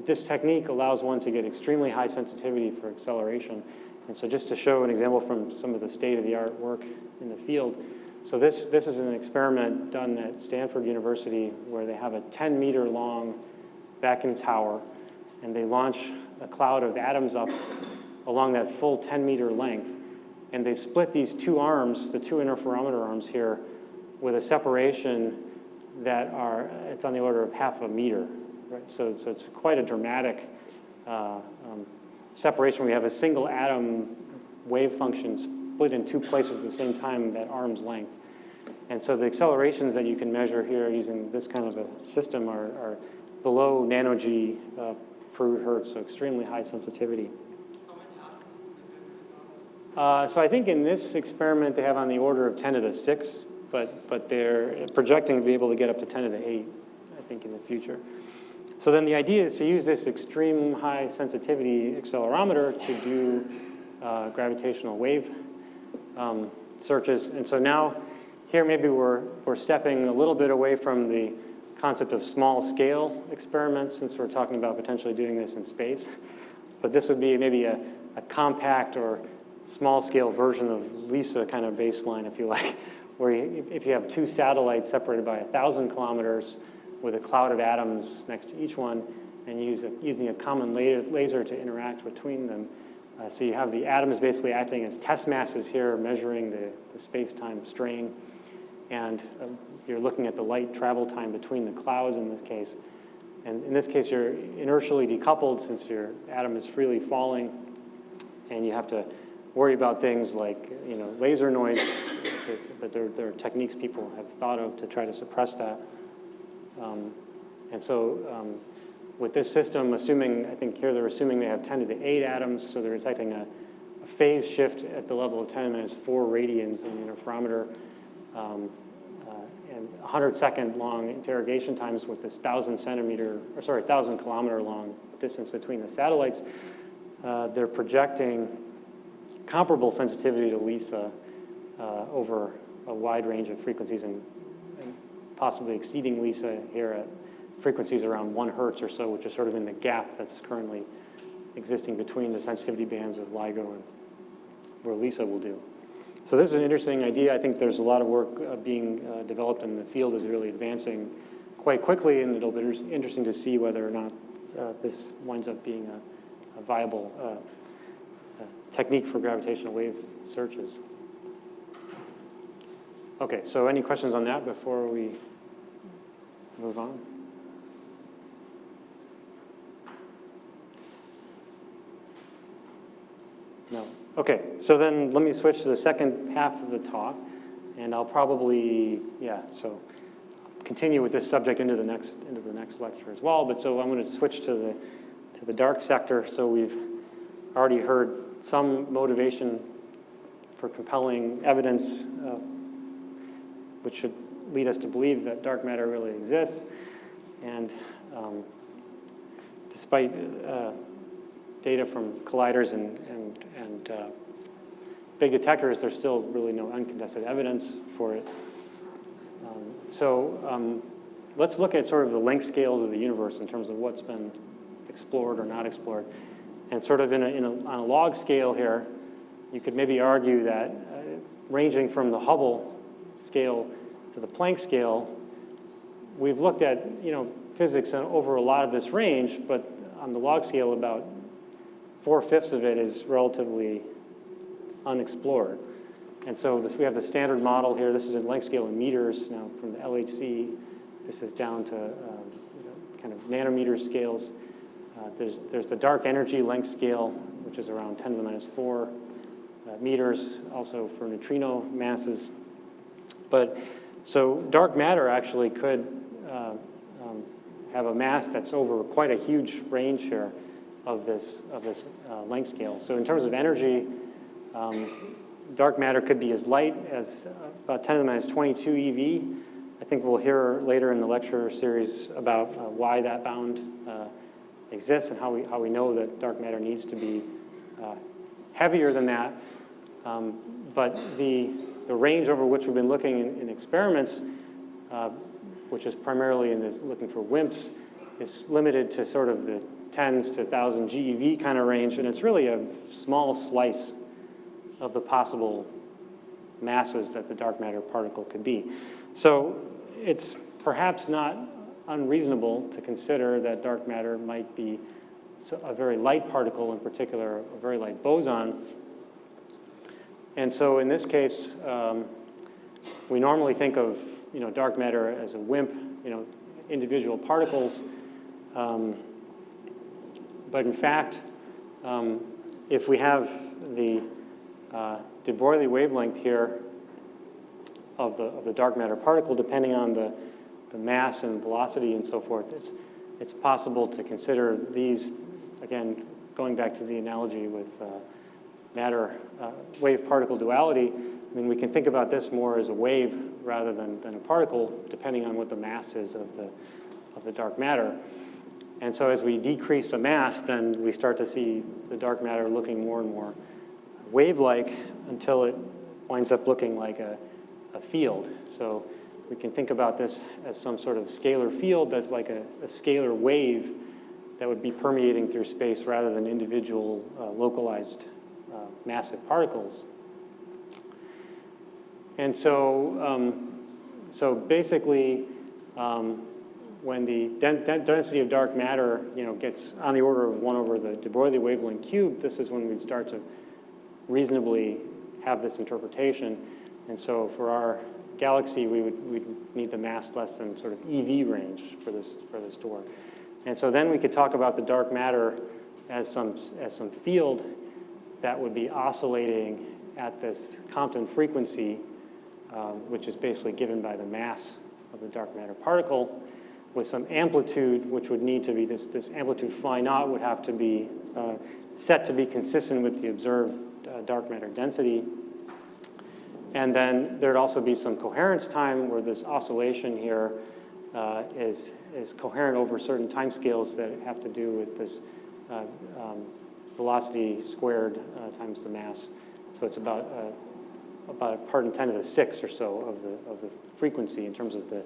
This technique allows one to get extremely high sensitivity for acceleration. And so just to show an example from some of the state-of-the-art work in the field, so this is an experiment done at Stanford University where they have a 10-meter long vacuum tower, and they launch a cloud of atoms up along that full 10-meter length. And they split these 2 arms, the 2 interferometer arms here, with a separation it's on the order of half a meter, right? So it's quite a dramatic separation. We have a single atom wave function split in 2 places at the same time at arm's length. And so the accelerations that you can measure here using this kind of a system are below nano-G per hertz, so extremely high sensitivity. How many atoms do they get? So I think in this experiment they have on the order of 10 to the 6, but they're projecting to be able to get up to 10 to the 8, I think, in the future. So then the idea is to use this extreme high sensitivity accelerometer to do gravitational wave searches. And so now here maybe we're stepping a little bit away from the concept of small scale experiments, since we're talking about potentially doing this in space. But this would be maybe a compact or small scale version of LISA kind of baseline, if you like, where if you have 2 satellites separated by 1,000 kilometers with a cloud of atoms next to each one, and using a common laser to interact between them. So you have the atoms basically acting as test masses here, measuring the space-time strain. And you're looking at the light travel time between the clouds in this case. And in this case, you're inertially decoupled since your atom is freely falling. And you have to worry about things like laser noise, but there are techniques people have thought of to try to suppress that. With this system, I think here they're assuming they have 10 to the 8 atoms, so they're detecting a phase shift at the level of 10 minus 4 radians in the interferometer, and 100-second long interrogation times with this 1,000-kilometer long distance between the satellites. They're projecting comparable sensitivity to LISA over a wide range of frequencies and possibly exceeding LISA here at frequencies around 1 hertz or so, which is sort of in the gap that's currently existing between the sensitivity bands of LIGO and where LISA will do. So this is an interesting idea. I think there's a lot of work being developed, and the field is really advancing quite quickly, and it'll be interesting to see whether or not this winds up being a viable technique for gravitational wave searches. Okay, so any questions on that before we move on? No. Okay, so then let me switch to the second half of the talk, and I'll probably, continue with this subject into the next lecture as well. But so I'm going to switch to the dark sector. So we've already heard some motivation for compelling evidence, which should lead us to believe that dark matter really exists. And despite data from colliders and big detectors, there's still really no uncontested evidence for it. Let's look at sort of the length scales of the universe in terms of what's been explored or not explored. And sort of on a log scale here, you could maybe argue that ranging from the Hubble scale to the Planck scale, we've looked at physics over a lot of this range, but on the log scale, about 4/5 of it is relatively unexplored. And so we have the standard model here. This is in length scale in meters now from the LHC. This is down to kind of nanometer scales. There's the dark energy length scale, which is around 10 to the minus 4 meters, also for neutrino masses. But so dark matter actually could have a mass that's over quite a huge range here of this length scale. So in terms of energy, dark matter could be as light as about 10 to the minus 22 eV. I think we'll hear later in the lecture series about why that bound exists and how we know that dark matter needs to be heavier than that. But the range over which we've been looking in experiments, which is primarily in this looking for WIMPs, is limited to sort of the tens to 1,000 GeV kind of range, and it's really a small slice of the possible masses that the dark matter particle could be. So it's perhaps not unreasonable to consider that dark matter might be a very light particle, in particular a very light boson. And so in this case, we normally think of dark matter as a WIMP, individual particles. But in fact, if we have the de Broglie wavelength here of the dark matter particle, depending on the mass and velocity and so forth, it's possible to consider these, again, going back to the analogy with matter wave-particle duality. I mean, we can think about this more as a wave rather than a particle, depending on what the mass is of the dark matter. And so as we decrease the mass, then we start to see the dark matter looking more and more wave-like until it winds up looking like a field. So we can think about this as some sort of scalar field that's like a scalar wave that would be permeating through space rather than individual localized massive particles. And so, so basically, when the density of dark matter, gets on the order of 1 over the de Broglie wavelength cubed, this is when we start to reasonably have this interpretation. And so for our galaxy, we'd need the mass less than sort of EV range for this door. And so then we could talk about the dark matter as some field that would be oscillating at this Compton frequency, which is basically given by the mass of the dark matter particle, with some amplitude, which would need to be, this amplitude phi naught would have to be set to be consistent with the observed dark matter density. And then there'd also be some coherence time where this oscillation here is coherent over certain timescales that have to do with this velocity squared times the mass. So it's about a part in 10 to the 6 or so of the frequency in terms of the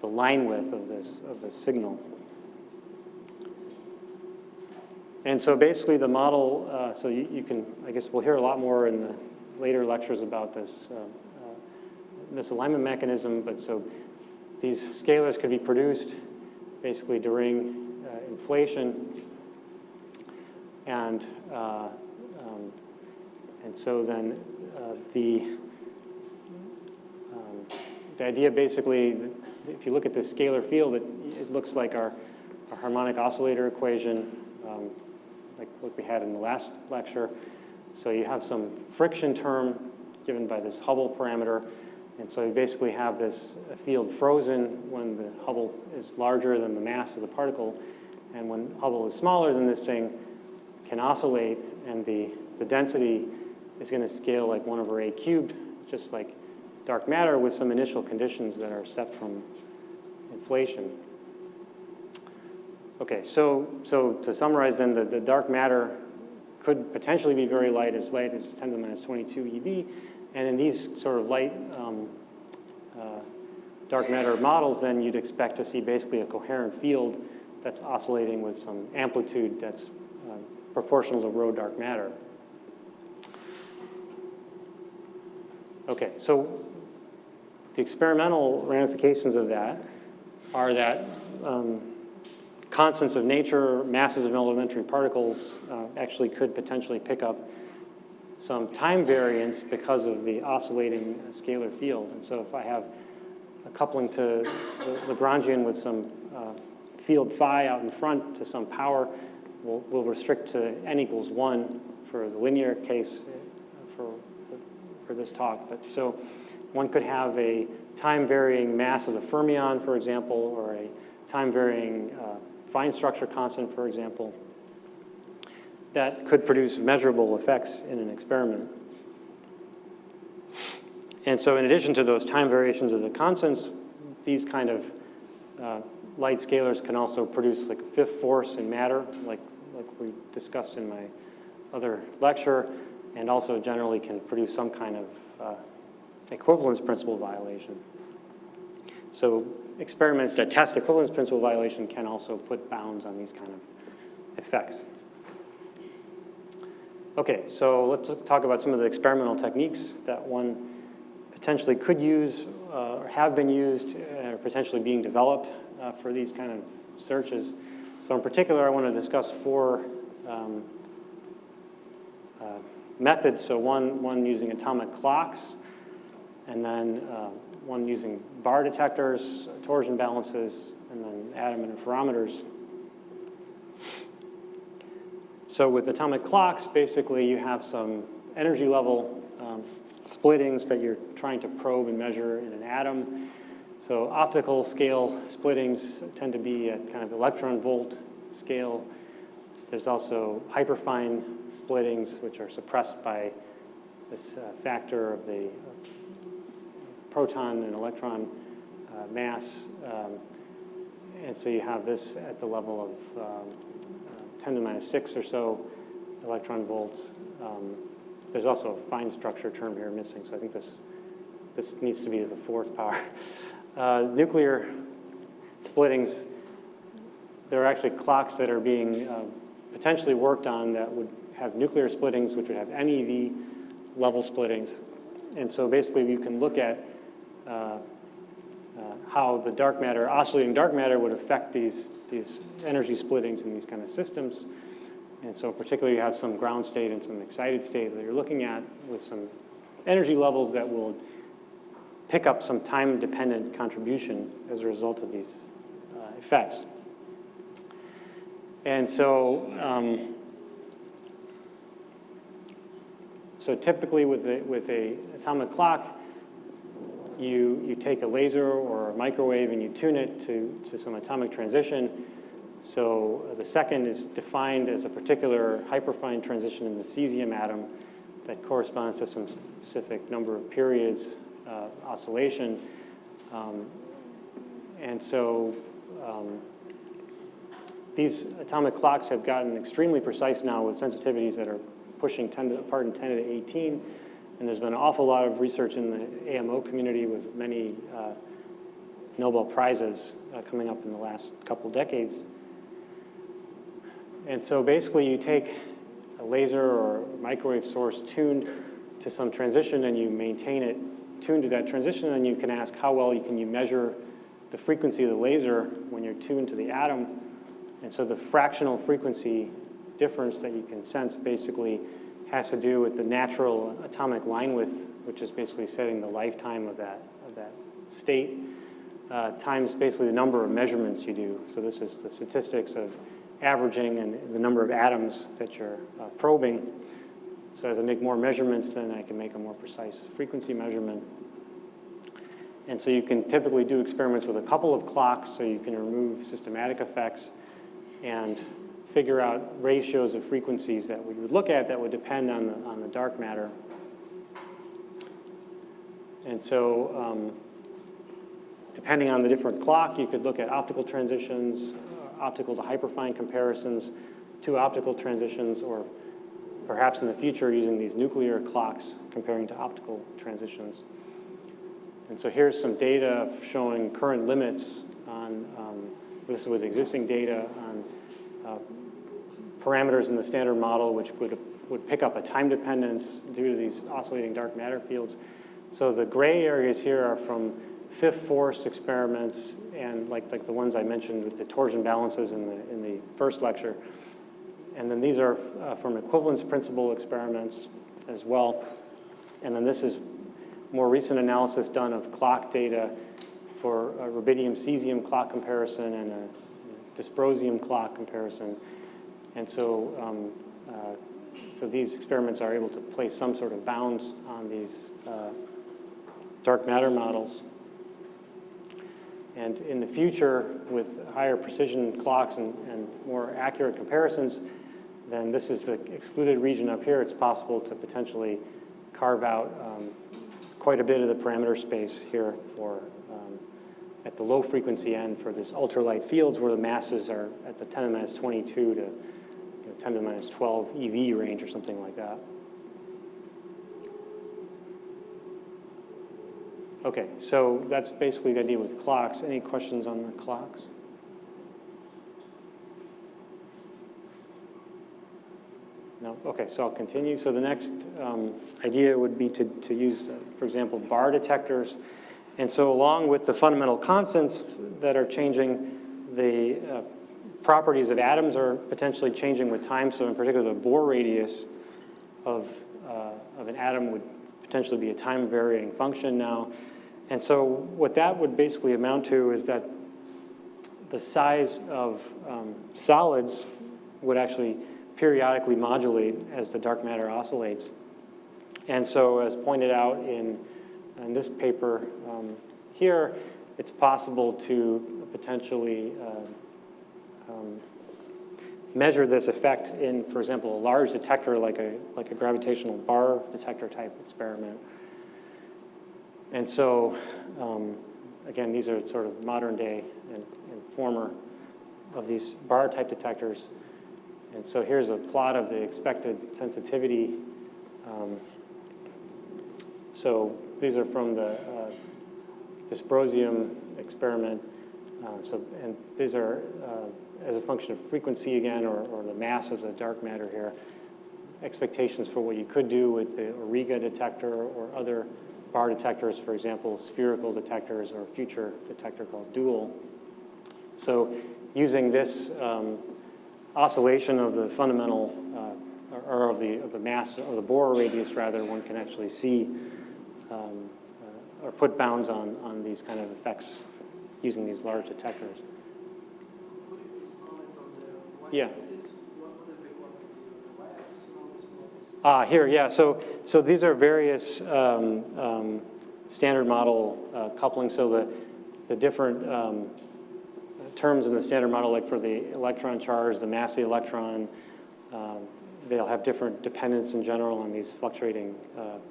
line width of the signal. And so basically the model, so you can, I guess we'll hear a lot more in the later lectures about this misalignment mechanism, but so these scalars could be produced basically during inflation, and so then the idea basically, if you look at this scalar field, it looks like our harmonic oscillator equation, like what we had in the last lecture. So you have some friction term given by this Hubble parameter. And so you basically have this field frozen when the Hubble is larger than the mass of the particle. And when Hubble is smaller than this thing, can oscillate, and the density is going to scale like 1 over a cubed, just like dark matter, with some initial conditions that are set from inflation. Okay, so to summarize then, the dark matter could potentially be very light as 10 to the minus 22 eV. And in these sort of light dark matter models, then you'd expect to see basically a coherent field that's oscillating with some amplitude that's proportional to rho dark matter. Okay, so the experimental ramifications of that are that constants of nature, masses of elementary particles, actually could potentially pick up some time variance because of the oscillating scalar field. And so if I have a coupling to the Lagrangian with some field phi out in front to some power, we'll restrict to n equals 1 for the linear case for this talk. But so one could have a time-varying mass of the fermion, for example, or a time-varying fine structure constant, for example, that could produce measurable effects in an experiment. And so in addition to those time variations of the constants, these kind of light scalars can also produce like a fifth force in matter, like we discussed in my other lecture, and also generally can produce some kind of equivalence principle violation. So experiments that test equivalence principle violation can also put bounds on these kind of effects. Okay, so let's talk about some of the experimental techniques that one potentially could use or have been used or potentially being developed for these kind of searches. So in particular, I want to discuss 4 methods. So one using atomic clocks, and then one using bar detectors, torsion balances, and then atom interferometers. So with atomic clocks, basically you have some energy level splittings that you're trying to probe and measure in an atom. So optical scale splittings tend to be at kind of electron volt scale. There's also hyperfine splittings, which are suppressed by this factor of the proton and electron mass. And so you have this at the level of 10 to the minus 6 or so electron volts. There's also a fine structure term here missing, so I think this needs to be to the 4th power. Nuclear splittings, there are actually clocks that are being potentially worked on that would have nuclear splittings, which would have MeV level splittings. And so basically you can look at how the dark matter, oscillating dark matter, would affect these energy splittings in these kind of systems. And so particularly you have some ground state and some excited state that you're looking at with some energy levels that will pick up some time-dependent contribution as a result of these effects. And so, so typically with a atomic clock, you take a laser or a microwave and you tune it to some atomic transition. So the second is defined as a particular hyperfine transition in the cesium atom that corresponds to some specific number of periods oscillation. And so these atomic clocks have gotten extremely precise now with sensitivities that are pushing 10 to the 18. And there's been an awful lot of research in the AMO community with many Nobel Prizes coming up in the last couple decades. And so basically you take a laser or microwave source tuned to some transition and you maintain it tuned to that transition, and you can ask how well can you measure the frequency of the laser when you're tuned to the atom. And so the fractional frequency difference that you can sense basically has to do with the natural atomic line width, which is basically setting the lifetime of that state, times basically the number of measurements you do. So this is the statistics of averaging and the number of atoms that you're probing. So as I make more measurements, then I can make a more precise frequency measurement. And so you can typically do experiments with a couple of clocks, so you can remove systematic effects and figure out ratios of frequencies that we would look at that would depend on the dark matter. And so depending on the different clock, you could look at optical transitions, optical to hyperfine comparisons, 2 optical transitions, or perhaps in the future using these nuclear clocks comparing to optical transitions. And so here's some data showing current limits on, this is with existing data on parameters in the standard model, which would pick up a time dependence due to these oscillating dark matter fields. So the gray areas here are from fifth force experiments, and like the ones I mentioned with the torsion balances in the first lecture. And then these are from equivalence principle experiments as well. And then this is more recent analysis done of clock data for a rubidium-cesium clock comparison and a dysprosium clock comparison. And so, so these experiments are able to place some sort of bounds on these dark matter models. And in the future, with higher precision clocks and more accurate comparisons, then this is the excluded region up here. It's possible to potentially carve out quite a bit of the parameter space here for at the low frequency end for this ultralight fields where the masses are at the 10 to the minus 22 to 10 to the minus 12 EV range or something like that. Okay, so that's basically the idea with clocks. Any questions on the clocks? No? Okay, so I'll continue. So the next idea would be to use, for example, bar detectors. And so along with the fundamental constants that are changing, the properties of atoms are potentially changing with time. So in particular, the Bohr radius of an atom would potentially be a time-varying function now. And so what that would basically amount to is that the size of solids would actually periodically modulate as the dark matter oscillates. And so as pointed out in this paper here, it's possible to potentially measure this effect in, for example, a large detector like a gravitational bar detector type experiment. And so, again, these are sort of modern day and former of these bar type detectors. And so here's a plot of the expected sensitivity. So these are from the dysprosium experiment. And these are as a function of frequency again, or the mass of the dark matter here, expectations for what you could do with the Auriga detector or other bar detectors, for example, spherical detectors or a future detector called dual. So using this oscillation of the fundamental, or of the mass, of the Bohr radius rather, one can actually see or put bounds on these kind of effects using these large detectors. Could you please comment on the Yeah. y-axis? What is the quantity on the y-axis and all these plots? Here, yeah. So these are various standard model couplings. So the different terms in the standard model, like for the electron charge, the mass of the electron, they'll have different dependence in general on these fluctuating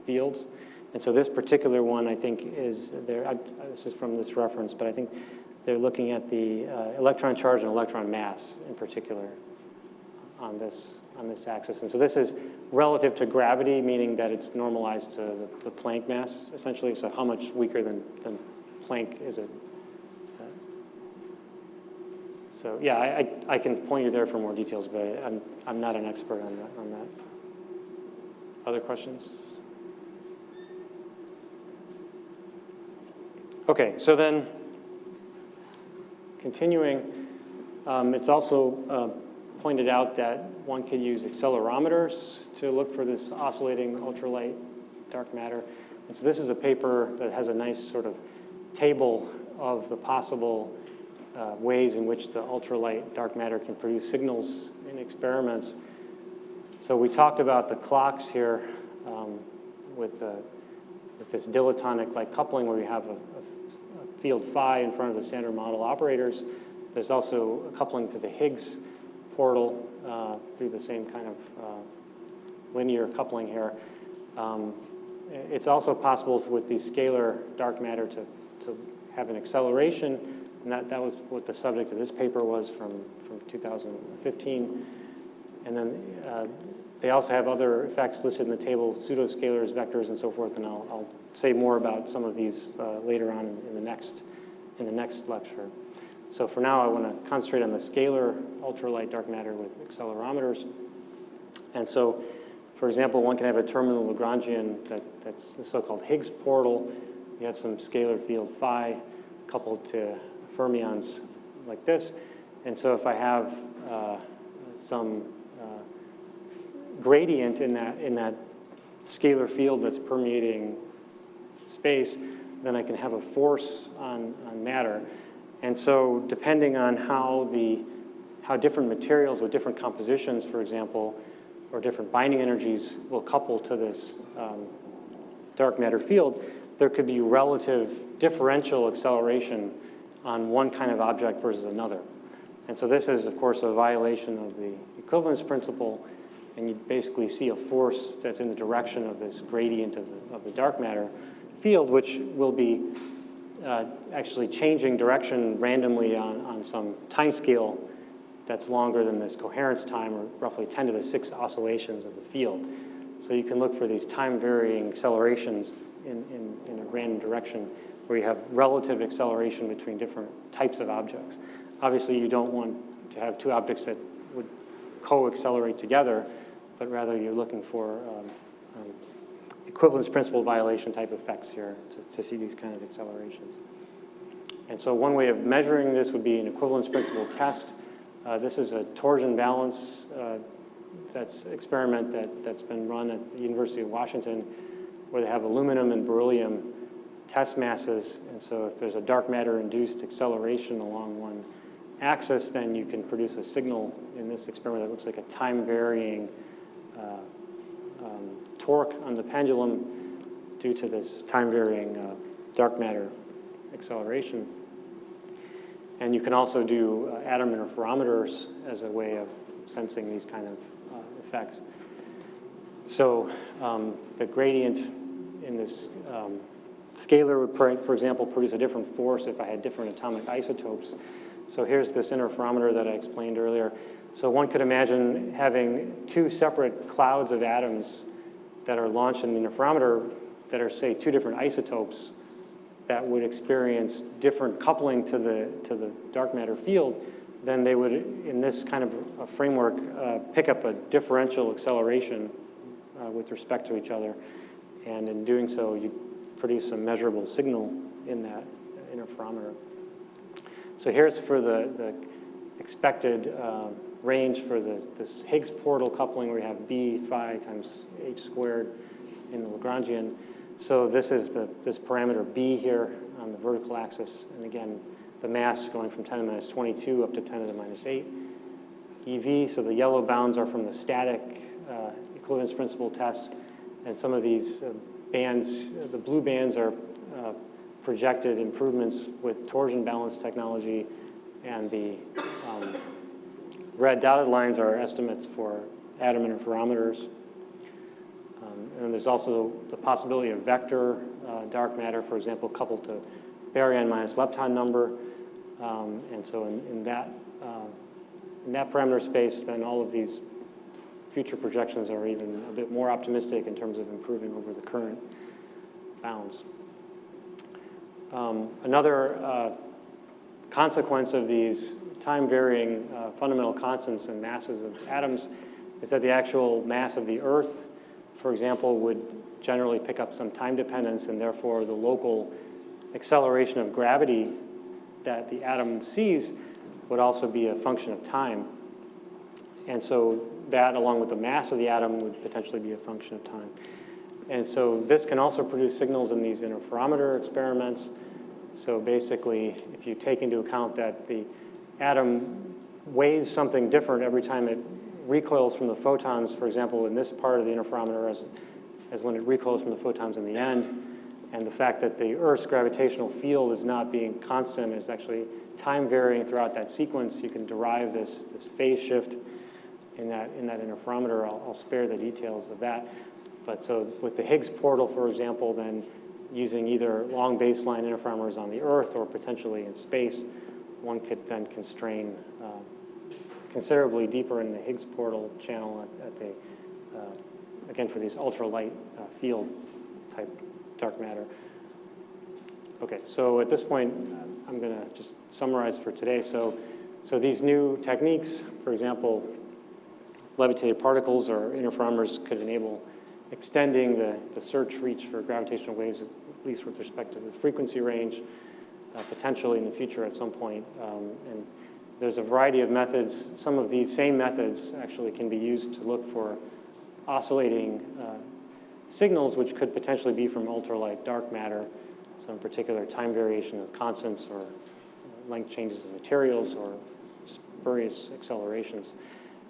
fields. And so this particular one, I think, is there. This is from this reference, but I think they're looking at the electron charge and electron mass in particular on this axis. And so this is relative to gravity, meaning that it's normalized to the Planck mass, essentially. So how much weaker than Planck is it? So yeah, I can point you there for more details, but I'm not an expert on that. Other questions? Okay, so then continuing, it's also pointed out that one could use accelerometers to look for this oscillating ultralight dark matter. And so this is a paper that has a nice sort of table of the possible ways in which the ultralight dark matter can produce signals in experiments. So we talked about the clocks here with this dilatonic-like coupling where we have a field phi in front of the standard model operators. There's also a coupling to the Higgs portal through the same kind of linear coupling here. It's also possible with these scalar dark matter to have an acceleration, and that was what the subject of this paper was from 2015. And then they also have other effects listed in the table, pseudoscalars, vectors, and so forth, and I'll say more about some of these later on in the next lecture. So for now, I want to concentrate on the scalar ultralight dark matter with accelerometers. And so, for example, one can have a terminal Lagrangian that's the so-called Higgs portal. You have some scalar field phi coupled to fermions like this. And so if I have some gradient in that scalar field that's permeating space, then I can have a force on matter. And so depending on how different materials with different compositions, for example, or different binding energies will couple to this dark matter field, there could be relative differential acceleration on one kind of object versus another. And so this is, of course, a violation of the equivalence principle, and you basically see a force that's in the direction of this gradient of the dark matter field, which will be actually changing direction randomly on some time scale that's longer than this coherence time, or roughly 10 to the 6 oscillations of the field. So you can look for these time-varying accelerations in a random direction where you have relative acceleration between different types of objects. Obviously, you don't want to have two objects that would co-accelerate together, but rather you're looking for equivalence principle violation type effects here to see these kind of accelerations. And so one way of measuring this would be an equivalence principle test. This is a torsion balance experiment that's been run at the University of Washington, where they have aluminum and beryllium test masses. And so if there's a dark matter-induced acceleration along one axis, then you can produce a signal in this experiment that looks like a time-varying torque on the pendulum due to this time-varying dark matter acceleration. And you can also do atom interferometers as a way of sensing these kind of effects. So the gradient in this scalar would, for example, produce a different force if I had different atomic isotopes. So here's this interferometer that I explained earlier. So one could imagine having two separate clouds of atoms that are launched in the interferometer that are, say, two different isotopes that would experience different coupling to the dark matter field. Then they would, in this kind of a framework, pick up a differential acceleration with respect to each other. And in doing so, you produce a measurable signal in that interferometer. So here's for the expected range for this Higgs portal coupling, where you have B phi times h squared in the Lagrangian. So this is this parameter B here on the vertical axis. And again, the mass going from 10 to the minus 22 up to 10 to the minus 8 eV. So the yellow bounds are from the static equivalence principle tests. And some of these bands, the blue bands are projected improvements with torsion balance technology. And the red dotted lines are estimates for atom interferometers. And there's also the possibility of vector dark matter, for example, coupled to baryon minus lepton number. And so in that parameter space, then all of these future projections are even a bit more optimistic in terms of improving over the current bounds. Another consequence of these time-varying fundamental constants and masses of atoms is that the actual mass of the Earth, for example, would generally pick up some time dependence, and therefore the local acceleration of gravity that the atom sees would also be a function of time. And so that, along with the mass of the atom, would potentially be a function of time. And so this can also produce signals in these interferometer experiments. So basically, if you take into account that the atom weighs something different every time it recoils from the photons, for example, in this part of the interferometer as when it recoils from the photons in the end, and the fact that the Earth's gravitational field is not being constant, is actually time varying throughout that sequence, you can derive this phase shift in that interferometer. I'll spare the details of that. But so with the Higgs portal, for example, then using either long baseline interferometers on the Earth or potentially in space, one could then constrain considerably deeper in the Higgs portal channel at the again, for these ultralight field type dark matter. Okay, so at this point, I'm going to just summarize for today. So these new techniques, for example, levitated particles or interferometers could enable extending the search reach for gravitational waves, at least with respect to the frequency range, potentially in the future at some point. And there's a variety of methods. Some of these same methods actually can be used to look for oscillating signals, which could potentially be from ultralight dark matter, some particular time variation of constants or length changes in materials or spurious accelerations.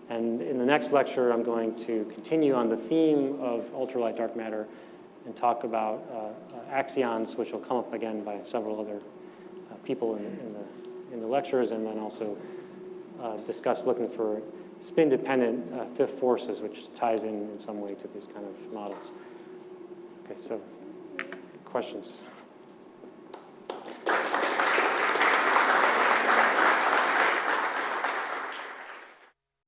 And in the next lecture, I'm going to continue on the theme of ultralight dark matter and talk about axions, which will come up again by several other people in the lectures, and then also discuss looking for spin-dependent fifth forces, which ties in some way to these kind of models. Okay, so questions?